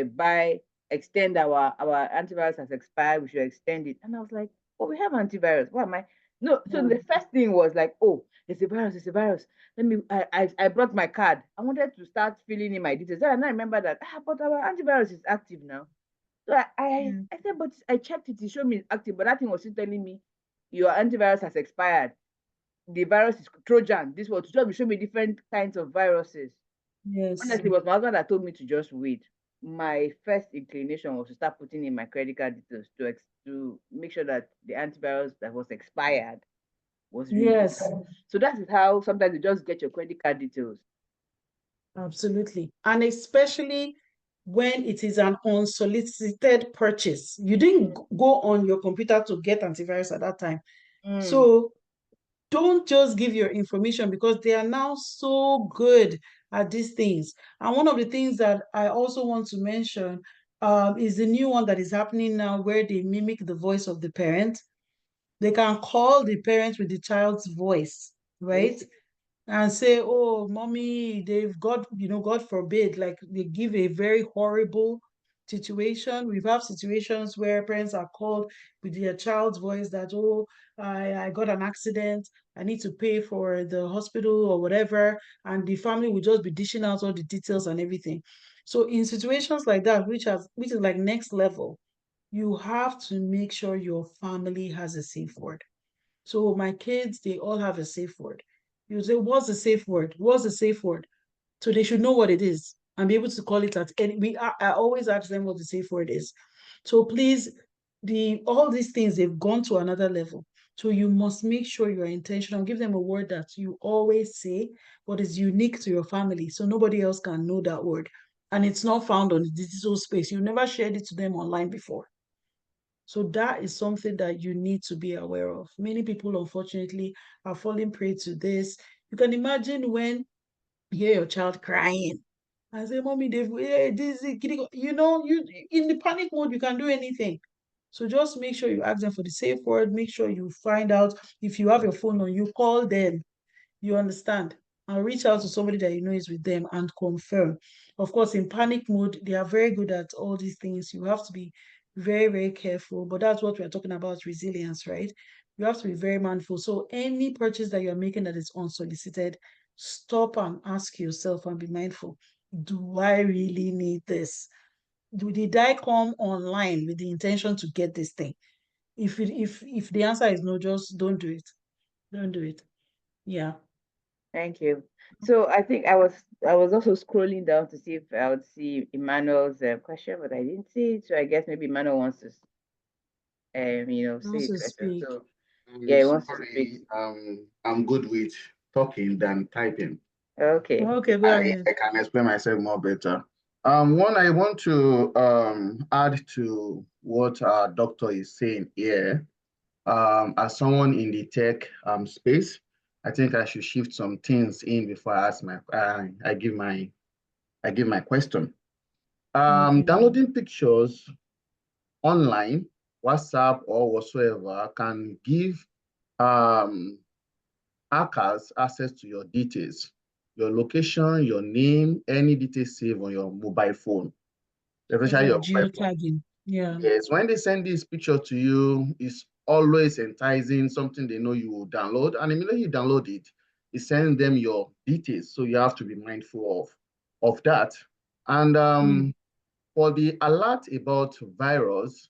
extend our antivirus has expired, we should extend it. And I was like, "Oh, we have antivirus. What am I?" No, so Yeah. the first thing was like, "Oh, it's a virus, it's a virus." Let me, I brought my card. I wanted to start filling in my details. Then I remember that, but our antivirus is active now. So Yeah. I said, but I checked it, it showed me it's active, but that thing was still telling me your antivirus has expired. The virus is Trojan. This was to show me different kinds of viruses. Yes. Honestly, it was my husband that told me to just wait. My first inclination was to start putting in my credit card details to make sure that the antivirus that was expired was removed. Yes. So that is how sometimes you just get your credit card details. Absolutely. And especially when it is an unsolicited purchase. You didn't go on your computer to get antivirus at that time. Mm. So don't just give your information, because they are now so good at these things. And one of the things that I also want to mention is the new one that is happening now, where they mimic the voice of the parent. They can call the parent with the child's voice, right? Yes. And say, "Oh, mommy, they've got, God forbid, like they give a very horrible situation." We've had situations where parents are called with their child's voice that, "Oh, I got an accident, I need to pay for the hospital or whatever." And the family will just be dishing out all the details and everything. So in situations like that, which is like next level, you have to make sure your family has a safe word. So my kids, they all have a safe word. You say, "What's the safe word? What's the safe word?" So they should know what it is and be able to call it at any. I always ask them what the safe word is. So please, all these things, they've gone to another level. So you must make sure you're intentional. Give them a word that you always say, but is unique to your family, so nobody else can know that word. And it's not found on the digital space. You never shared it to them online before. So that is something that you need to be aware of. Many people, unfortunately, are falling prey to this. You can imagine when you hear your child crying and say, "Mommy, this is you in the panic mode, you can do anything." So just make sure you ask them for the safe word. Make sure you find out if you have your phone on you, call them. You understand? And reach out to somebody that you know is with them and confirm. Of course, in panic mode, they are very good at all these things. You have to be very, very careful. But that's what we're talking about, resilience, right? You have to be very mindful. So any purchase that you're making that is unsolicited, stop and ask yourself and be mindful. Do I really need this? Did I come online with the intention to get this thing? If the answer is no, just don't do it. Don't do it. Yeah. Thank you. So I think I was also scrolling down to see if I would see Emmanuel's question, but I didn't see it. So I guess maybe Emmanuel wants to say Also his question. speak. So yeah, he wants to speak. Sorry, I'm good with talking than typing. Okay. Okay, go I, ahead. I can explain myself more better. One, I want to add to what our doctor is saying here. As someone in the tech space, I think I should shift some things in before I give my question. Okay. Downloading pictures online, WhatsApp or whatsoever, can give um, hackers access to your details, your location, your name, any details saved on your mobile phone, Just especially like your mobile phone. geotagging. Yeah. Yes, when they send this picture to you, it's always enticing, something they know you will download. And immediately you download it, it sends them your details. So you have to be mindful of that. And Mm, for the alert about virus,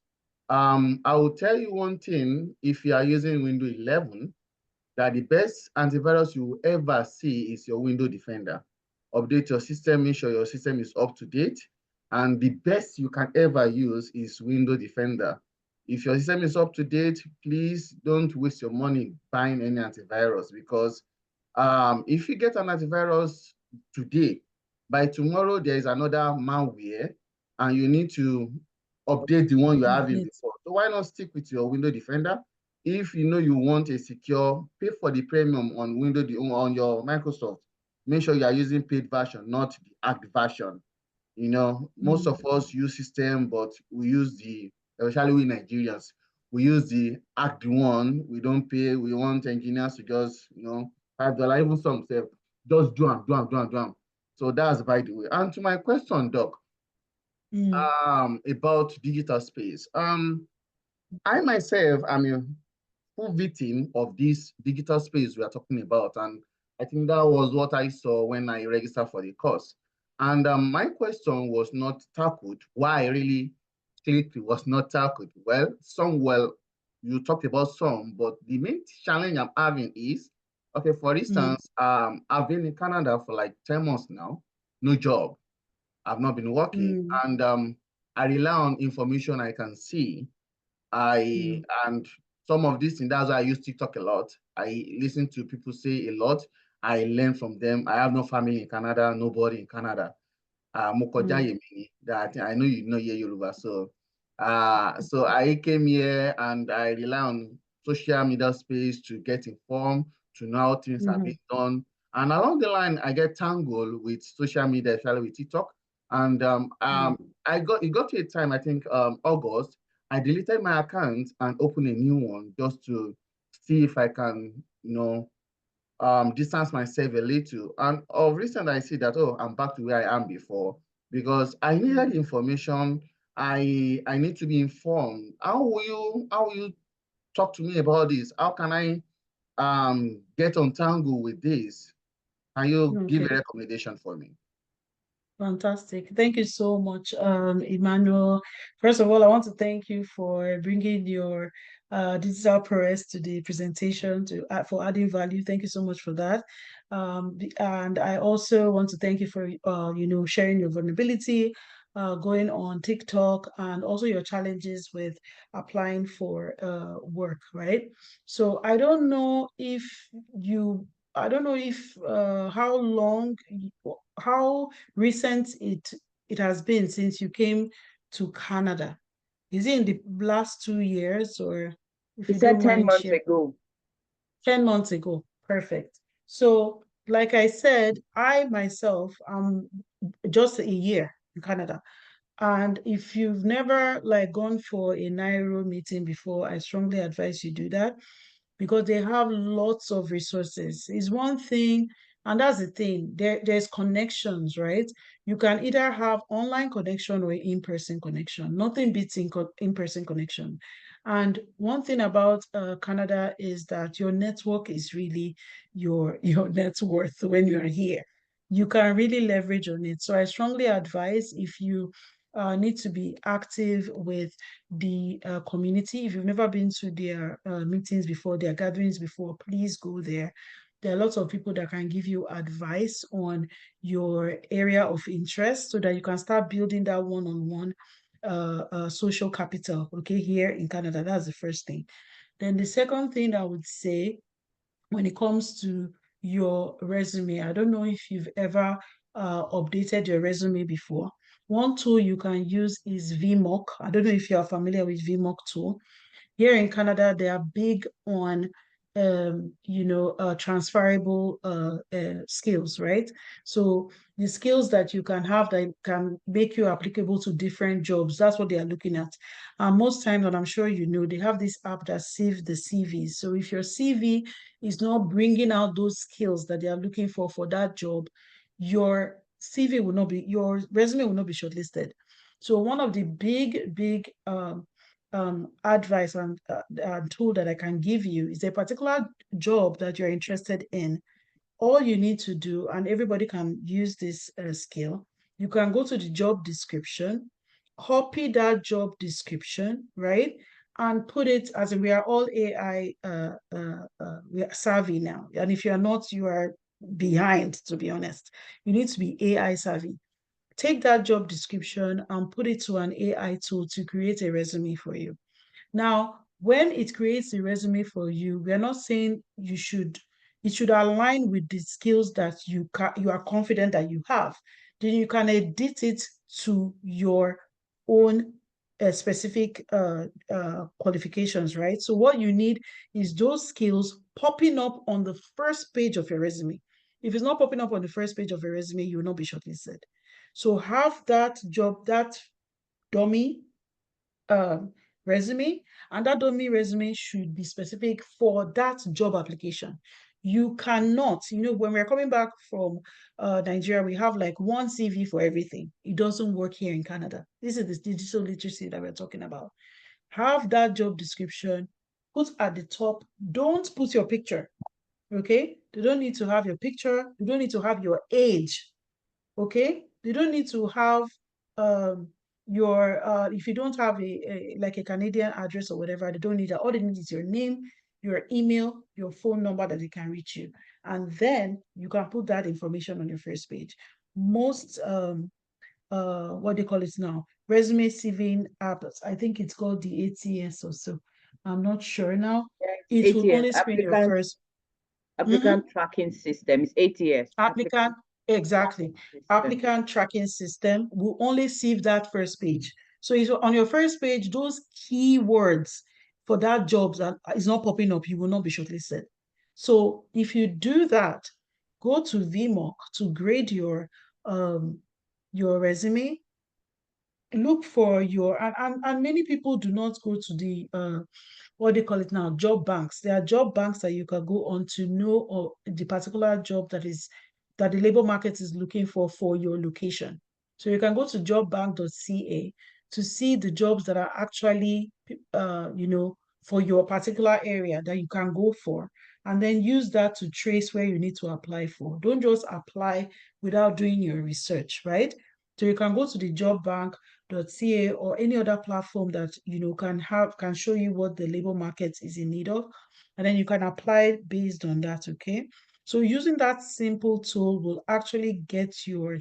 I will tell you one thing. If you are using Windows 11, that the best antivirus you will ever see is your Window Defender. Update your system, make sure your system is up to date. And the best you can ever use is Window Defender. If your system is up to date, please don't waste your money buying any antivirus, because if you get an antivirus today, by tomorrow there is another malware and you need to update the one you're having update. before. So why not stick with your Window Defender? If you know you want a secure, pay for the premium on on your Microsoft. Make sure you are using paid version, not the hacked version. Most Mm, of us use system, but we use especially we Nigerians, we use the hacked one. We don't pay. We want engineers to just, $5, even some say, just do. So that's by the way. And to my question, Doc, mm, about digital space. I myself am a full victim of this digital space we are talking about. And I think that was what I saw when I registered for the course. And my question was not tackled. Why I really clicked was not tackled. Well, you talked about some, but the main challenge I'm having is, okay, for mm, instance, I've been in Canada for like 10 months now, no job. I've not been working. mm, And I rely on information I can see. I mm, and some of these things, that's why I use TikTok a lot. I listen to people say a lot. I learn from them. I have no family in Canada, nobody in Canada. Mokoja mm, Yemini, that I know you know here Yoruba. So I came here and I rely on social media space to get informed, to know how things are being mhm, done. And along the line, I get tangled with social media, especially with TikTok. And mm. it got to a time, I think August, I deleted my account and opened a new one just to see if I can, distance myself a little. And of recent, I see that, oh, I'm back to where I am before, because I needed Mm. information. I need to be informed. How will you talk to me about this? How can I get untangled with this? Can you give a Okay. recommendation for me? Fantastic. Thank you so much, Emmanuel. First of all, I want to thank you for bringing your digital prowess to the presentation for adding value. Thank you so much for that. And I also want to thank you for sharing your vulnerability, going on TikTok, and also your challenges with applying for work, right? So I don't know if how recent it has been since you came to Canada. Is it in the last 2 years, or if He you said don't 10 mind months sharing? ago. 10 months ago. Perfect. So, like I said, I myself am just a year in Canada. And if you've never like gone for a NIROW meeting before, I strongly advise you do that because they have lots of resources. It's one thing, and that's the thing. There's connections, right? You can either have online connection or in-person connection. Nothing beats in-person connection. And one thing about Canada is that your network is really your net worth when you're here. You can really leverage on it. So I strongly advise, if you need to be active with the community. If you've never been to their meetings before, their gatherings before, please go there. There are lots of people that can give you advice on your area of interest so that you can start building that one-on-one social capital, okay, here in Canada. That's the first thing. Then the second thing I would say, when it comes to your resume, I don't know if you've ever updated your resume before. One tool you can use is VMock. I don't know if you're familiar with VMock tool. Here in Canada, they are big on transferable skills, right? So the skills that you can have that can make you applicable to different jobs, that's what they are looking at. And most times, and I'm sure you know, they have this app that saves the CVs. So if your CV is not bringing out those skills that they are looking for that job, your your resume will not be shortlisted. So one of the big advice and tool that I can give you is a particular job that you're interested in. All you need to do, and everybody can use this skill, you can go to the job description, copy that job description, right? And put it, as in, we are all AI we are savvy now. And if you're not, you are behind, to be honest. You need to be AI savvy. Take that job description and put it to an AI tool to create a resume for you. Now, when it creates a resume for you, we are not saying it should align with the skills that you are confident that you have. Then you can edit it to your own specific qualifications, right? So what you need is those skills popping up on the first page of your resume. If it's not popping up on the first page of your resume, you will not be shortlisted. So have that job, that dummy um, resume, and that dummy resume should be specific for that job application. You cannot, when we're coming back from Nigeria, we have like one CV for everything. It doesn't work here in Canada. This is the digital literacy that we're talking about. Have that job description, put at the top. Don't put your picture, okay? They don't need to have your picture. You don't need to have your age, okay? They don't need to have um your if you don't have like a Canadian address or whatever, they don't need that. All they need is your name, your email, your phone number that they can reach you. And then you can put that information on your first page. Most what do you call it now? Resume saving apps. I think it's called the ATS or so. I'm not sure now. It will ATS, only screen your first. Mhm. applicant tracking system. It's ATS, Applicant, applicant exactly. tracking system. Applicant tracking system will only save that first page. So if on your first page, those keywords for that job that is not popping up, you will not be shortlisted. So if you do that, go to VMock to grade your resume. Look for and many people do not go to the what they call it now, job banks. There are job banks that you can go on to know or the particular job that the labor market is looking for your location. So you can go to jobbank.ca to see the jobs that are actually for your particular area that you can go for, and then use that to trace where you need to apply for. Don't just apply without doing your research, right? So you can go to the jobbank.ca or any other platform that can show you what the labor market is in need of, and then you can apply based on that. Okay, so using that simple tool will actually get your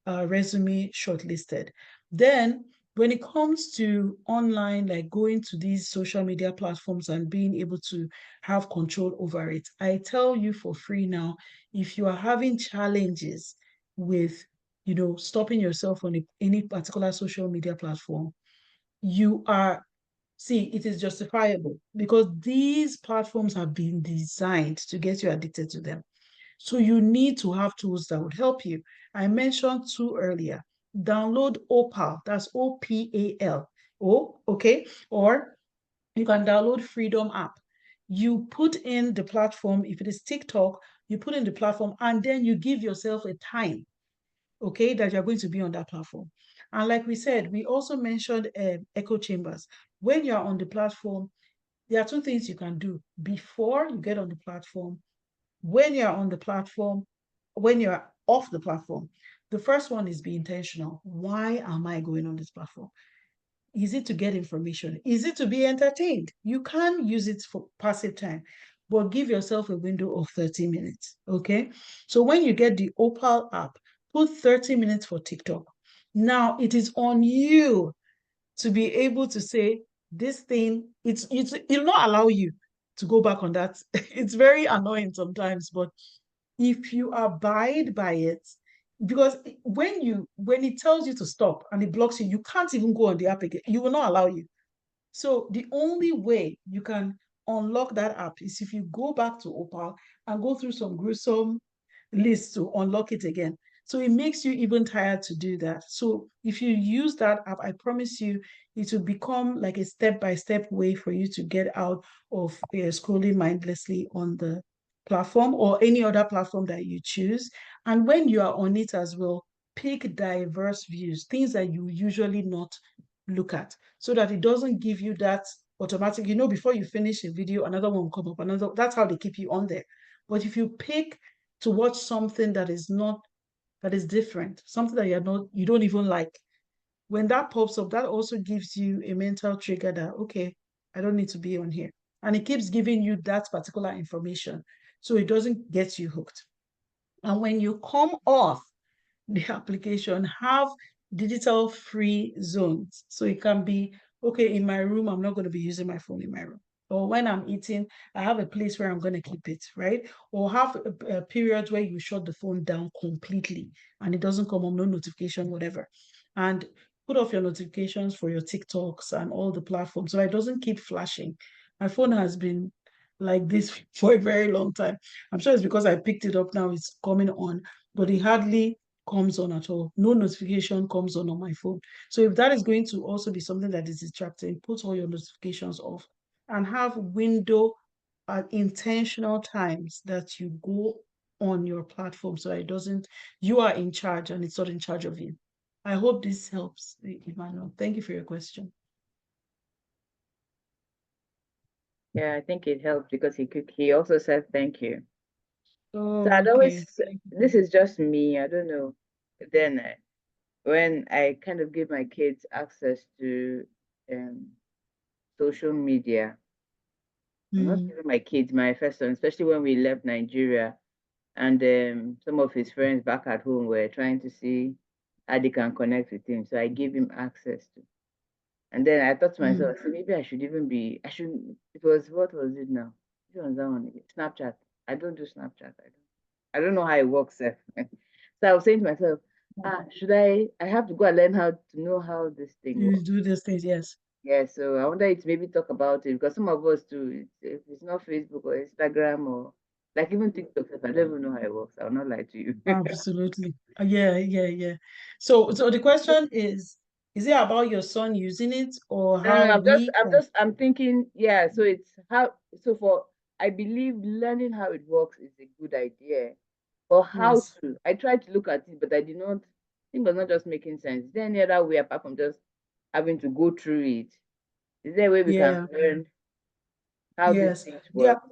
resume shortlisted. Then when it comes to online, like going to these social media platforms and being able to have control over it, I tell you for free now, if you are having challenges with stopping yourself on any particular social media platform, you are, see, it is justifiable because these platforms have been designed to get you addicted to them. So you need to have tools that would help you. I mentioned two earlier. Download Opal, that's OPAL. Oh, okay. Or you can download Freedom app. You put in the platform, if it is TikTok, you put in the platform and then you give yourself a time, okay, that you're going to be on that platform. And like we said, we also mentioned echo chambers. When you're on the platform, there are two things you can do before you get on the platform, when you're on the platform, when you're off the platform. The first one is be intentional. Why am I going on this platform? Is it to get information? Is it to be entertained? You can use it for passive time, but give yourself a window of 30 minutes. Okay. So when you get the Opal app, put 30 minutes for TikTok. Now it is on you to be able to say this thing, it'll not allow you to go back on that. It's very annoying sometimes, but if you abide by it, because when it tells you to stop and it blocks you, you can't even go on the app again. You will not allow you. So the only way you can unlock that app is if you go back to Opal and go through some gruesome lists to unlock it again. So it makes you even tired to do that. So if you use that app, I promise you, it will become like a step-by-step way for you to get out of scrolling mindlessly on the platform or any other platform that you choose. And when you are on it as well, pick diverse views, things that you usually not look at, so that it doesn't give you that automatic, before you finish a video, another one will come up, another. That's how they keep you on there. But if you pick to watch something that is not, that is different, something that you don't even like, when that pops up, that also gives you a mental trigger that, okay, I don't need to be on here. And it keeps giving you that particular information. So it doesn't get you hooked. And when you come off the application, have digital free zones. So it can be, okay, in my room, I'm not going to be using my phone in my room. Or when I'm eating, I have a place where I'm going to keep it, right? Or have a period where you shut the phone down completely and it doesn't come on, no notification, whatever. And put off your notifications for your TikToks and all the platforms so it doesn't keep flashing. My phone has been like this for a very long time. I'm sure it's because I picked it up now, it's coming on, but it hardly comes on at all. No notification comes on my phone. So if that is going to also be something that is distracting, put all your notifications off and have window at intentional times that you go on your platform so it doesn't, you are in charge and it's not in charge of you. I hope this helps, Emmanuel. Thank you for your question. Yeah, I think it helped because he also said thank you. So Oh, I'd okay. always, this is just me, I don't know. Then when I kind of give my kids access to um, social media, I'm not Mm, giving my kids, my first son, especially when we left Nigeria, and some of his friends back at home were trying to see how they can connect with him. So I gave him access to. And then I thought to mm. myself, see, maybe I should even be, I should, it was, what was it now? It was that one again. Snapchat. I don't do Snapchat. I don't know how it works. So I was saying to myself, should I have to go and learn how to know how this thing You works. do these things, yes. Yeah, so I wonder if maybe talk about it because some of us too, if it's not Facebook or Instagram or like even TikTok, if I don't even know how it works, I'll not lie to you. Absolutely. Yeah, yeah, yeah. So the question is it about your son using it or No, no, how we can? I'm thinking, yeah, so it's how, so for, I believe learning how it works is a good idea. But how Yes. to, I tried to look at it, but I did not, it was not just making sense. Is there any other way apart from just having to go through it? Is there a way we can Yeah. learn how these Yes. things Yeah. work?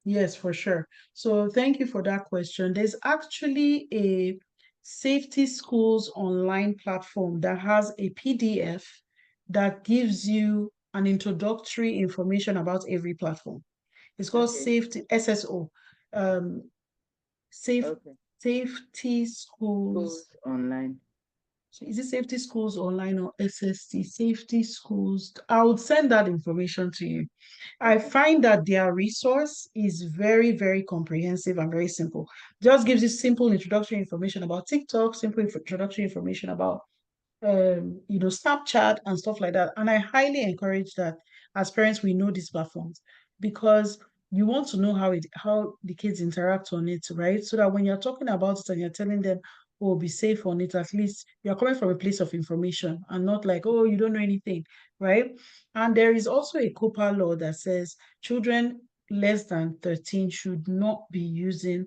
Yes, for sure. So thank you for that question. There's actually a Safety Schools online platform that has a PDF that gives you an introductory information about every platform. It's called Okay, Safety SSO. Um, Safe okay. Safety Schools. Schools online. So is it Safety Schools online or SST? Safety Schools. I would send that information to you. I Okay, find that their resource is very, very comprehensive and very simple. Just gives you simple introductory information about TikTok, simple introductory information about Snapchat and stuff like that. And I highly encourage that as parents, we know these platforms because you want to know how the kids interact on it, right? So that when you're talking about it and you're telling them, oh, be safe on it, at least you're coming from a place of information and not like, oh, you don't know anything, right? And there is also a COPA law that says children less than 13 should not be using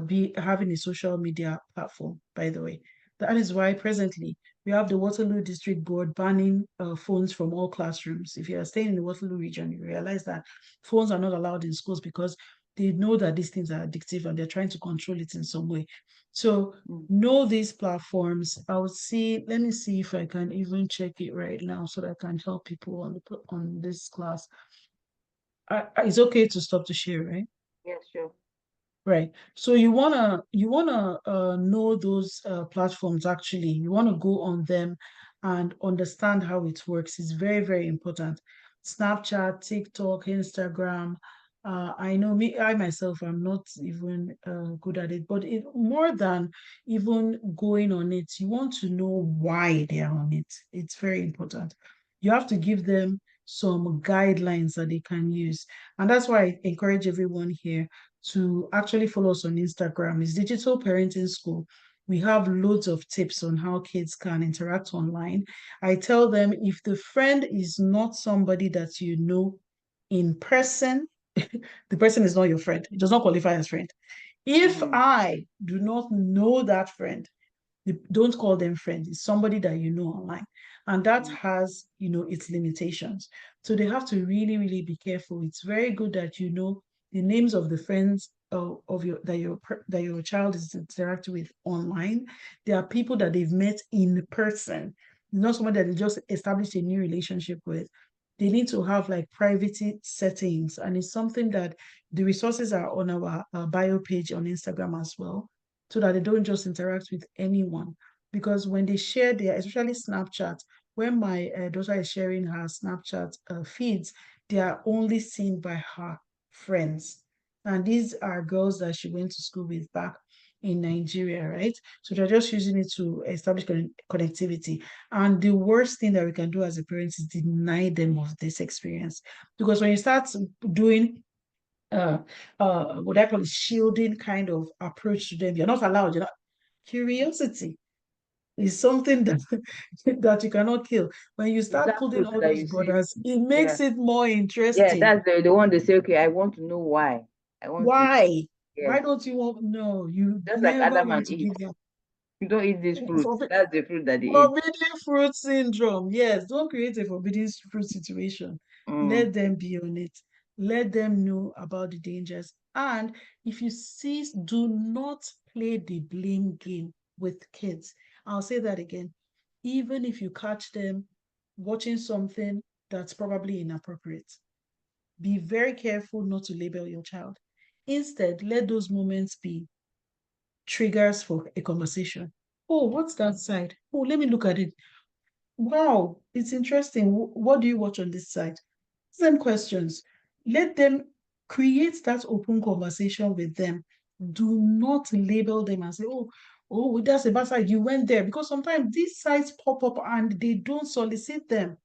be having a social media platform, by the way. That is why presently we have the Waterloo District Board banning phones from all classrooms. If you are staying in the Waterloo region, you realize that phones are not allowed in schools because they know that these things are addictive and they're trying to control it in some way. So know these platforms. Let me see if I can even check it right now so that I can help people on this class. It's okay to stop to share, right? Yes, sure. Right. So you wanna know those platforms actually. You wanna go on them and understand how it works. It's very, very important. Snapchat, TikTok, Instagram. I know I myself am not even good at it, but more than even going on it, you want to know why they are on it. It's very important. You have to give them some guidelines that they can use. And that's why I encourage everyone here to actually follow us on Instagram. It's Digital Parenting School. We have loads of tips on how kids can interact online. I tell them if the friend is not somebody that you know in person, the person is not your friend. It does not qualify as friend. If I do not know that friend, don't call them friends. It's somebody that you know online. And that has, its limitations. So they have to really, really be careful. It's very good that you know the names of the friends of your child is interacting with online. There are people that they've met in person, not somebody that they just established a new relationship with. They need to have like privacy settings, and it's something that the resources are on our bio page on Instagram as well, so that they don't just interact with anyone. Because when they share their, especially Snapchat, when my daughter is sharing her Snapchat feeds, they are only seen by her friends. And these are girls that she went to school with back in Nigeria, right? So they're just using it to establish connectivity. And the worst thing that we can do as a parent is deny them of this experience. Because when you start doing uh what I call a shielding kind of approach to them, you're not allowed, curiosity is something that that you cannot kill. When you Is start that putting fruit all that those you see? borders, it Yeah. makes it more Yeah, interesting. that's the one they say, okay, I want to know why. I want to, Why? yes. Why don't you want? No, you Just like never Adam want and to Eve. give that. You don't eat this fruit. That's the fruit that they ate. Forbidden fruit syndrome. Yes, don't create a forbidden fruit situation. Mm. Let them be on it. Let them know about the dangers. And if you see, do not play the blame game with kids. I'll say that again. Even if you catch them watching something that's probably inappropriate, be very careful not to label your child. Instead, let those moments be triggers for a conversation. Oh, what's that side? Oh, let me look at it. Wow, it's interesting. What do you watch on this side? Same questions. Let them create that open conversation with them. Do not label them and say, oh, that's a bad side. You went there. Because sometimes these sites pop up and they don't solicit them.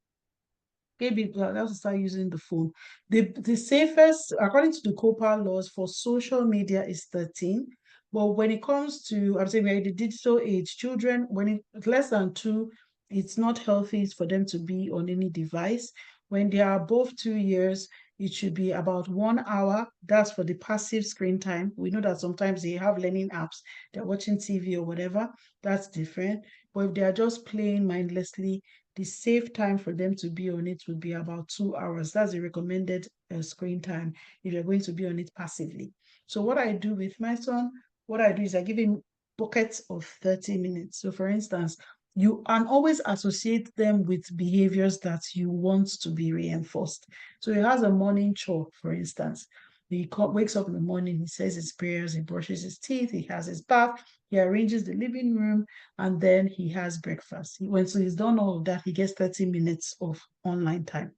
Maybe let's start using the phone. The safest, according to the COPA laws for social media, is 13. But when it comes to, I'm saying we're in the digital age, children, when it's less than 2, it's not healthy for them to be on any device. When they are above 2 years, it should be about 1 hour. That's for the passive screen time. We know that sometimes they have learning apps, they're watching TV or whatever. That's different. But if they are just playing mindlessly, the safe time for them to be on it would be about 2 hours. That's the recommended screen time if you're going to be on it passively. So what I do with my son, what I do is I give him buckets of 30 minutes. So for instance, you can always associate them with behaviors that you want to be reinforced. So he has a morning chore, for instance. He wakes up in the morning, he says his prayers, he brushes his teeth, he has his bath, he arranges the living room, and then he has breakfast. So he's done all of that, he gets 30 minutes of online time.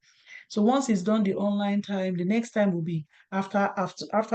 So once he's done the online time, the next time will be after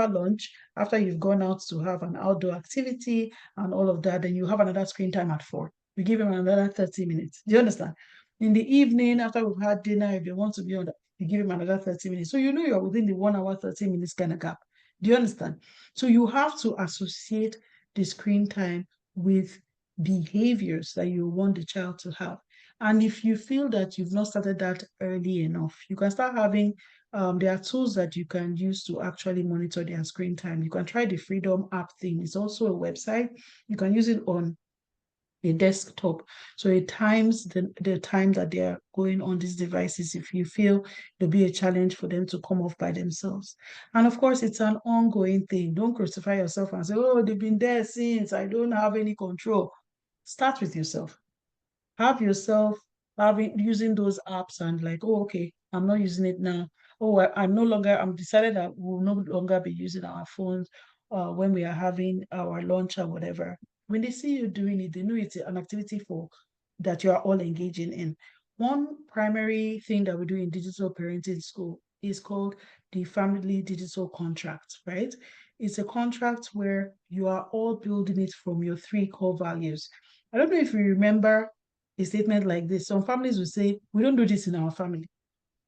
lunch, after you've gone out to have an outdoor activity and all of that, then you have another screen time at 4. We give him another 30 minutes. Do you understand? In the evening, after we've had dinner, if you want to be on that, you give him another 30 minutes. So you know you're within the 1 hour, 30 minutes kind of gap. Do you understand? So you have to associate the screen time with behaviors that you want the child to have. And if you feel that you've not started that early enough, you can start having, there are tools that you can use to actually monitor their screen time. You can try the Freedom app thing. It's also a website. You can use it on a desktop. So it times the time that they are going on these devices if you feel there'll be a challenge for them to come off by themselves. And of course, it's an ongoing thing. Don't crucify yourself and say, oh, they've been there since, I don't have any control. Start with yourself. Have yourself having using those apps and like, oh, okay, I'm not using it now. Oh, I'm no longer, I'm decided that we'll no longer be using our phones when we are having our lunch or whatever. When they see you doing it, they know it's an activity for that you are all engaging in. One primary thing that we do in digital parenting school is called the family digital contract, right? It's a contract where you are all building it from your three core values. I don't know if you remember a statement like this. Some families will say, we don't do this in our family.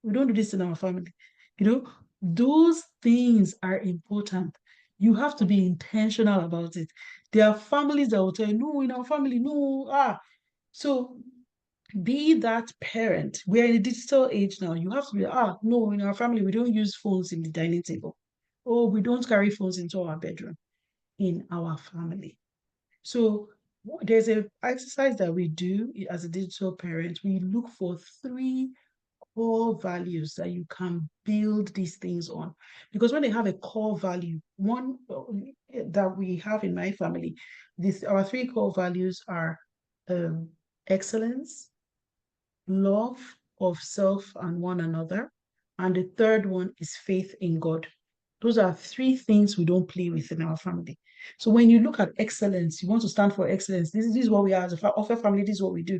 We don't do this in our family. You know, those things are important. You have to be intentional about it. There are families that will tell you, no, in our family, no. So be that parent. We're in a digital age now. You have to be, no, in our family, we don't use phones in the dining table. Oh, we don't carry phones into our bedroom in our family. So there's a exercise that we do as a digital parent. We look for three core values that you can build these things on. Because when they have a core value, one that we have in my family, our three core values are um, excellence, love of self and one another, and the third one is faith in God. Those are three things we don't play with in our family. So when you look at excellence, you want to stand for excellence. This is what we are as a offer family. This is what we do.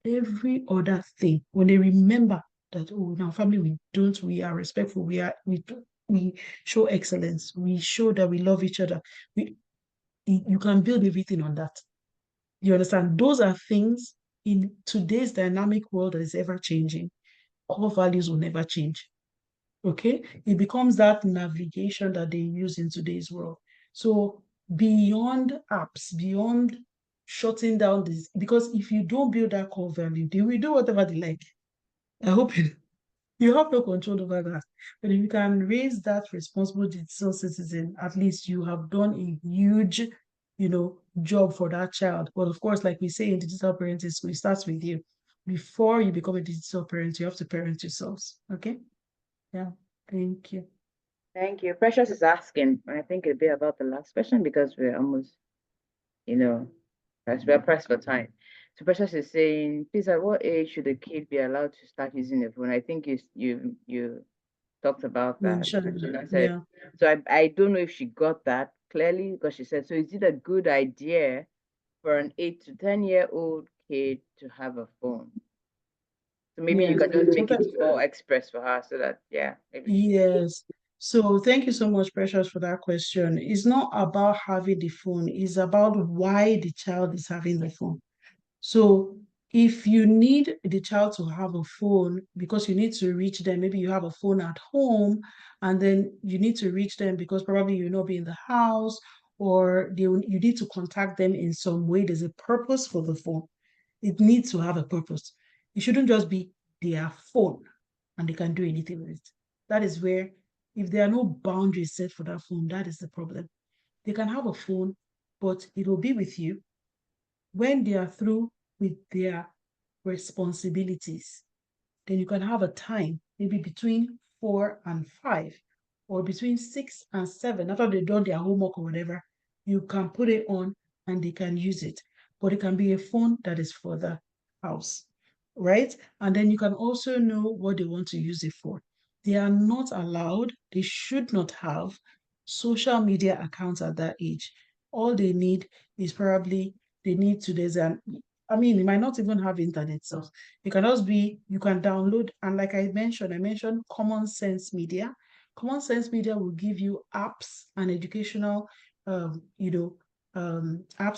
Every other thing, when they remember that, oh, in our family we are respectful. We show excellence. We show that we love each other. You can build everything on that. You understand? Those are things in today's dynamic world that is ever changing. Core values will never change. Okay, it becomes that navigation that they use in today's world. So beyond apps, beyond shutting down this, because if you don't build that core value, they will do whatever they like. I hope you have no control over that. But if you can raise that responsible digital citizen, at least you have done a huge, job for that child. But of course, like we say in digital parenting school, it starts with you. Before you become a digital parent, you have to parent yourselves. Okay? Yeah. Thank you. Thank you. Precious is asking, and I think it'll be about the last question because we're almost, you know, as we're pressed for time. So Precious is saying, please, at what age should a kid be allowed to start using a phone? I think you talked about that. Mentioned. And I said, Yeah. so I don't know if she got that clearly because she said, so is it a good idea for an 8 to 10-year-old kid to have a phone? So maybe you Yes. can just So make it more express for her so that, yeah, maybe she. yes. So thank you so much, Precious, for that question. It's not about having the phone, it's about why the child is having the phone. So if you need the child to have a phone because you need to reach them, maybe you have a phone at home and then you need to reach them because probably you'll not be in the house or you need to contact them in some way. There's a purpose for the phone. It needs to have a purpose. It shouldn't just be their phone and they can do anything with it. That is where, if there are no boundaries set for that phone, that is the problem. They can have a phone, but it will be with you when they are through with their responsibilities. Then you can have a time, maybe between 4 and 5, or between 6 and 7, after they've done their homework or whatever, you can put it on and they can use it. But it can be a phone that is for the house, right? And then you can also know what they want to use it for. They are not allowed, they should not have social media accounts at that age. All they need is probably they need to, it might not even have internet. So it can just be, you can download, and like I mentioned Common Sense Media. Common Sense Media will give you apps and educational, apps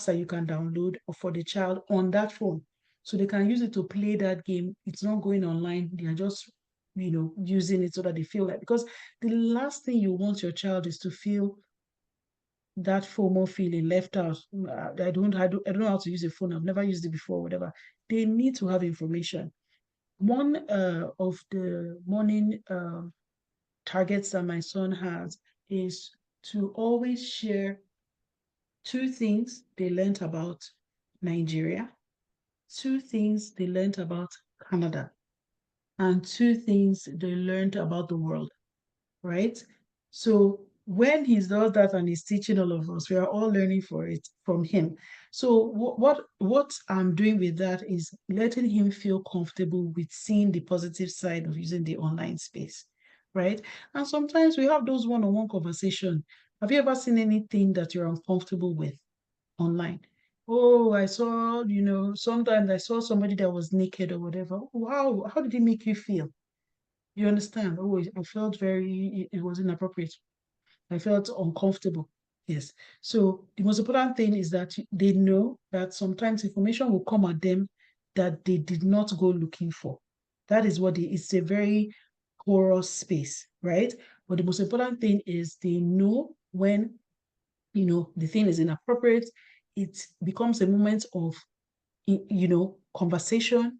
that you can download for the child on that phone. So they can use it to play that game. It's not going online. They are just, using it so that they feel like, because the last thing you want your child is to feel that FOMO feeling, left out. I don't know how to use a phone. I've never used it before, whatever. They need to have information. One of the morning targets that my son has is to always share two things they learned about Nigeria, 2 things they learned about Canada, and 2 things they learned about the world, right? So when he does that and he's teaching all of us, we are all learning from him. So what I'm doing with that is letting him feel comfortable with seeing the positive side of using the online space, right? And sometimes we have those one-on-one conversations. Have you ever seen anything that you're uncomfortable with online? Oh, I saw, sometimes I saw somebody that was naked or whatever. Wow, how did it make you feel? You understand? Oh, I felt it was inappropriate. I felt uncomfortable. Yes. So the most important thing is that they know that sometimes information will come at them that they did not go looking for. That is it's a very porous space, right? But the most important thing is they know when, the thing is inappropriate. It becomes a moment of, conversation.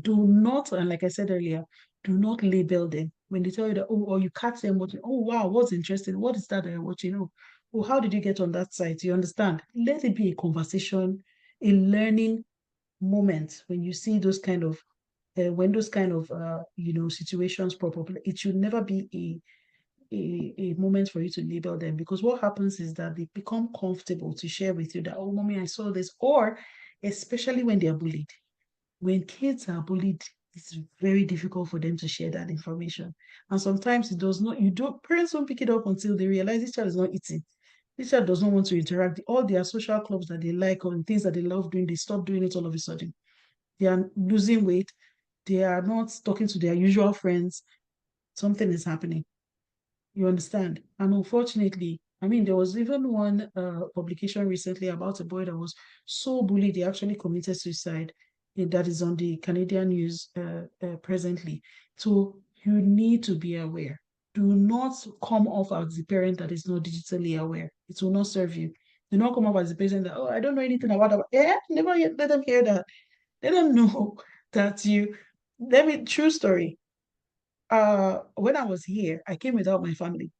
Do not, and like I said earlier, do not label them. When they tell you that, oh, or you catch them watching, oh, wow, what's interesting? What is that you're watching? Oh, how did you get on that site? You understand? Let it be a conversation, a learning moment when you see when those kind of, situations pop up. It should never be a moment for you to label them, because what happens is that they become comfortable to share with you that, oh, mommy, I saw this, or especially when they're bullied. When kids are bullied, it's very difficult for them to share that information. And sometimes it does not, parents don't pick it up until they realize this child is not eating. This child does not want to interact. All their social clubs that they like or things that they love doing, they stop doing it all of a sudden. They are losing weight. They are not talking to their usual friends. Something is happening. You understand? And unfortunately, I mean, there was even one publication recently about a boy that was so bullied, he actually committed suicide. That is on the Canadian news presently. So you need to be aware. Do not come off as the parent that is not digitally aware. It will not serve you. Do not come off as the parent that, oh, I don't know anything about that. Yeah, never let them hear that. They don't know that true story. When I was here, I came without my family.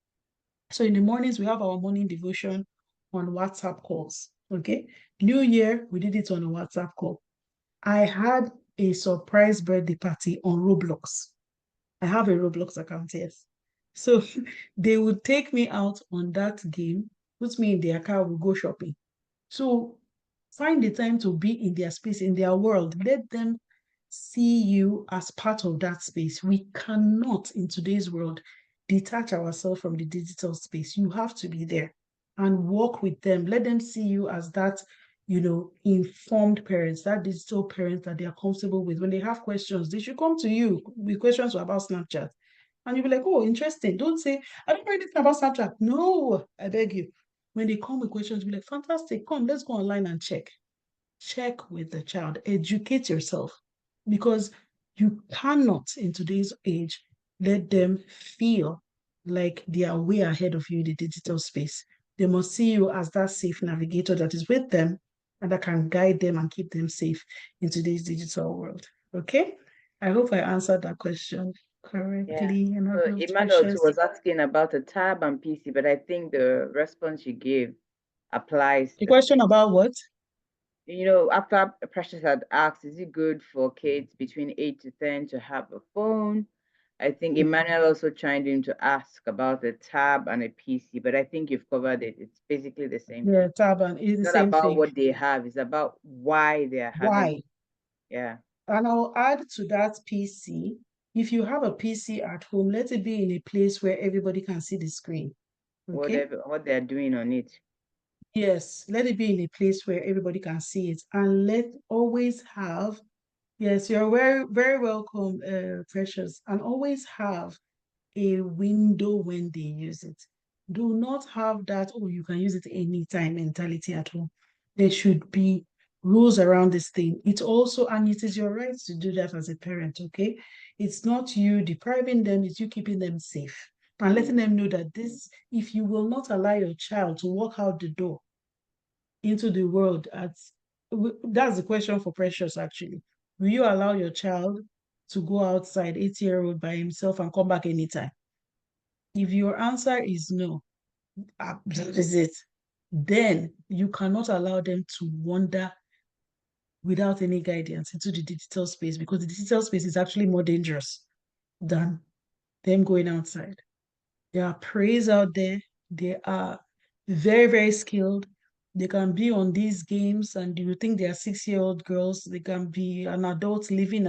So in the mornings, we have our morning devotion on WhatsApp calls. Okay. New Year, we did it on a WhatsApp call. I had a surprise birthday party on Roblox. I have a Roblox account, yes. So they would take me out on that game, put me in their car, we'll go shopping. So find the time to be in their space, in their world. Let them see you as part of that space. We cannot, in today's world, detach ourselves from the digital space. You have to be there and work with them. Let them see you as that, informed parents, that digital parent that they are comfortable with. When they have questions, they should come to you with questions about Snapchat. And you'll be like, oh, interesting. Don't say, I don't know anything about Snapchat. No, I beg you. When they come with questions, be like, fantastic, come, let's go online and check. Check with the child, educate yourself, because you cannot, in today's age, let them feel like they are way ahead of you in the digital space. They must see you as that safe navigator that is with them and that can guide them and keep them safe in today's digital world. Okay? I hope I answered that question Yeah. correctly and So not lost Emmanuel too precious. was asking about a tab and PC, but I think the response you gave applies The the question same. about what? After Precious had asked, is it good for kids between 8 to 10 to have a phone? I think Emmanuel also chimed in to ask about a tab and a PC, but I think you've covered it. It's basically the same Yeah, thing. Taban is It's the not same about thing. what they have, it's about why they are having it. Why? Yeah, And I'll add to that PC. If you have a PC at home, let it be in a place where everybody can see the screen. Okay? whatever what they're doing on it. Yes, let it be in a place where everybody can see it. And let always have, yes, you're very, very welcome, Precious. And always have a window when they use it. Do not have that, oh, you can use it anytime mentality at home. There should be rules around this thing. It also, and it is your right to do that as a parent, okay? It's not you depriving them, it's you keeping them safe and letting them know that if you will not allow your child to walk out the door into the world that's the question for Precious actually. Will you allow your child to go outside 8-year-old by himself and come back anytime? If your answer is no, that is it. Then you cannot allow them to wander without any guidance into the digital space, because the digital space is actually more dangerous than them going outside. There are praise out there. They are very, very skilled. They can be on these games and you think they are 6-year-old girls. They can be an adult living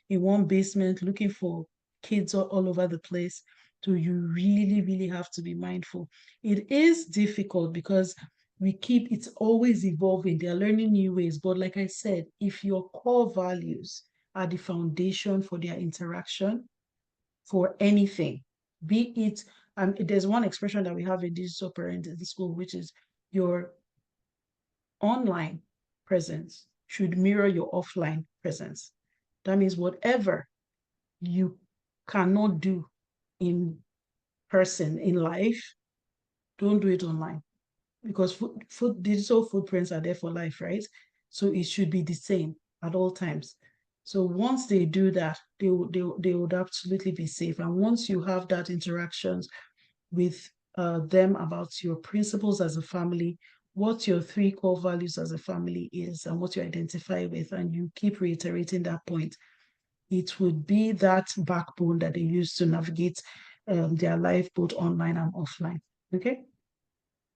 in one basement looking for kids all over the place. So you really, really have to be mindful. It is difficult because it's always evolving. They are learning new ways. But like I said, if your core values are the foundation for their interaction, for anything, be it, and there's one expression that we have in digital parenting in school, which is your online presence should mirror your offline presence. That means whatever you cannot do in person in life, don't do it online, because digital footprints are there for life, right? So it should be the same at all times. So once they do that, they would absolutely be safe. And once you have that interactions with them about your principles as a family, what your 3 core values as a family is, and what you identify with, and you keep reiterating that point, it would be that backbone that they use to navigate their life both online and offline. Okay?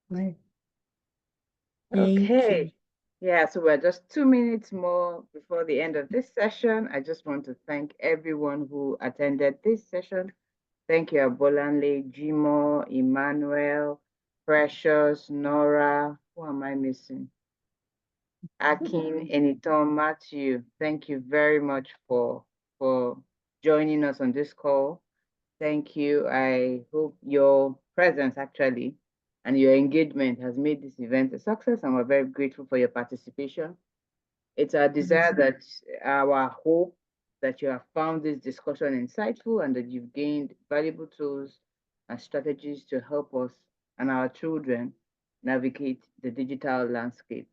Right. Thank you. Okay. Yeah, so we're just 2 minutes more before the end of this session. I just want to thank everyone who attended this session. Thank you, Abolanle, Jimo, Emmanuel, Precious, Nora. Who am I missing? Akin, Eniton, Matthew. Thank you very much for joining us on this call. Thank you. I hope your presence actually and your engagement has made this event a success, and we're very grateful for your participation. It's our desire that our hope that you have found this discussion insightful and that you've gained valuable tools and strategies to help us and our children navigate the digital landscape.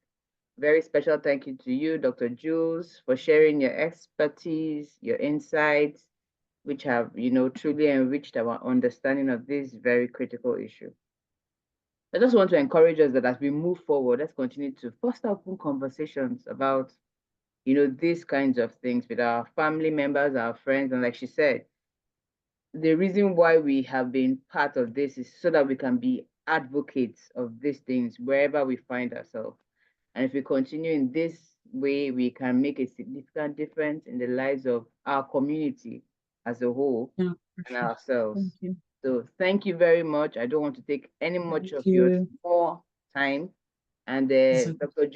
Very special thank you to you, Dr. Jules, for sharing your expertise, your insights, which have, truly enriched our understanding of this very critical issue. I just want to encourage us that as we move forward, let's continue to foster open conversations about, these kinds of things with our family members, our friends. And like she said, the reason why we have been part of this is so that we can be advocates of these things wherever we find ourselves. And if we continue in this way, we can make a significant difference in the lives of our community as a whole Yeah, for and sure. Thank ourselves. you. So thank you very much. I don't want to take any much Thank of your you. more time. And So, Dr.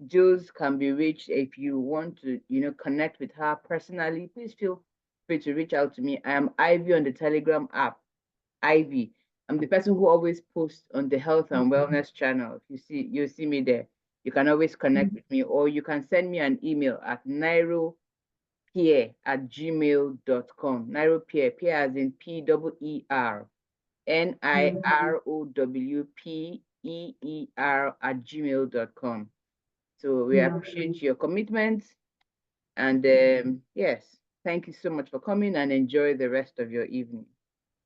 Jules can be reached if you want to, connect with her personally. Please feel free to reach out to me. I am Ivy on the Telegram app. Ivy. I'm the person who always posts on the health and wellness channel. If you'll see me there. You can always connect with me, or you can send me an email at nairopierre@gmail.com. Nairopierre, Pierre as in P-E-E-R, NIROWPEER @gmail.com. So we appreciate your commitment. And yes, thank you so much for coming, and enjoy the rest of your evening.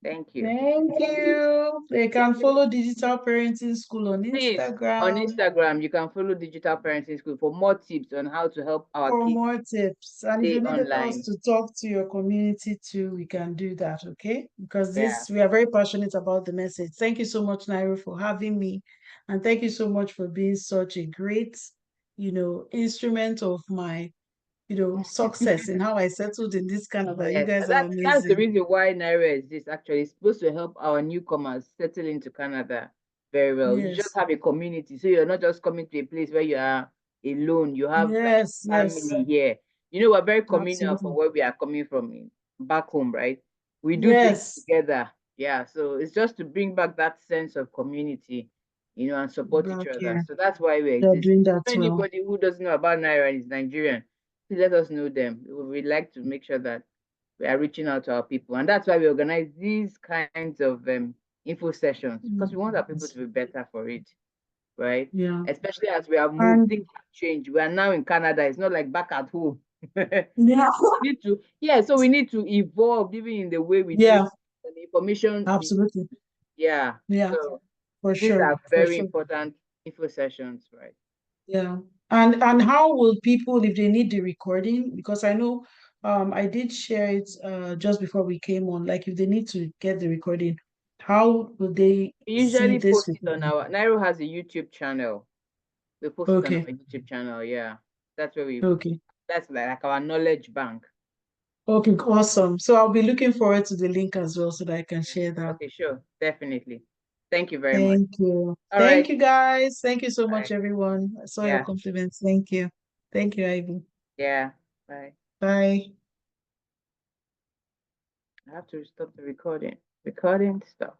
Thank you. thank you. They can follow Digital Parenting School on Please, on Instagram Instagram, you can follow Digital Parenting School for more tips on how to help our for kids more tips. And if stay you needed us online. to talk to your community too, we can do that, okay? Because Yeah. we are very passionate about the message. Thank you so much, Nairo, for having me. And thank you so much for being such a great, instrument of my, success in how I settled in this Canada. You Yes, guys are that's the amazing. reason why NIROW exists actually. It's supposed to help our newcomers settle into Canada very well. You just Yes. have a community. So you're not just coming to a place where you are alone. You have like Yes, yes, family here. We're very communal from absolutely. where we are coming from back home, right? We do things Yes, together. Yeah. So it's just to bring back that sense of community, and support each back other. here. So that's why we They're exist. doing If that well. anybody who doesn't know about NIROW and is Nigerian, please let us know them. We'd like to make sure that we are reaching out to our people. And that's why we organize these kinds of info sessions, because we want our people to be better for it, right? Yeah. Especially as we have moved, And things have changed. We are now in Canada. It's not like back at home. yeah, So we need to evolve even in the way we do yeah, the information. absolutely. Yeah. Yeah, So for these sure, are for very sure. important info sessions, right? Yeah. And how will people, if they need the recording, because I know I did share it just before we came on, like if they need to get the recording, how will they We see usually this post it on recording? our NIROW has a YouTube channel. We post it on our Okay, YouTube channel. Yeah, that's where we. okay, That's like our knowledge bank. okay, awesome. So I'll be looking forward to the link as well so that I can share that. Okay, sure, definitely. Thank you very much. Thank you. All Thank right. you, guys. Thank you so All much, right. everyone. I saw your Yeah. compliments. Thank you. Thank you, Ivy. Yeah. Bye. Bye. I have to stop the recording. Recording stop.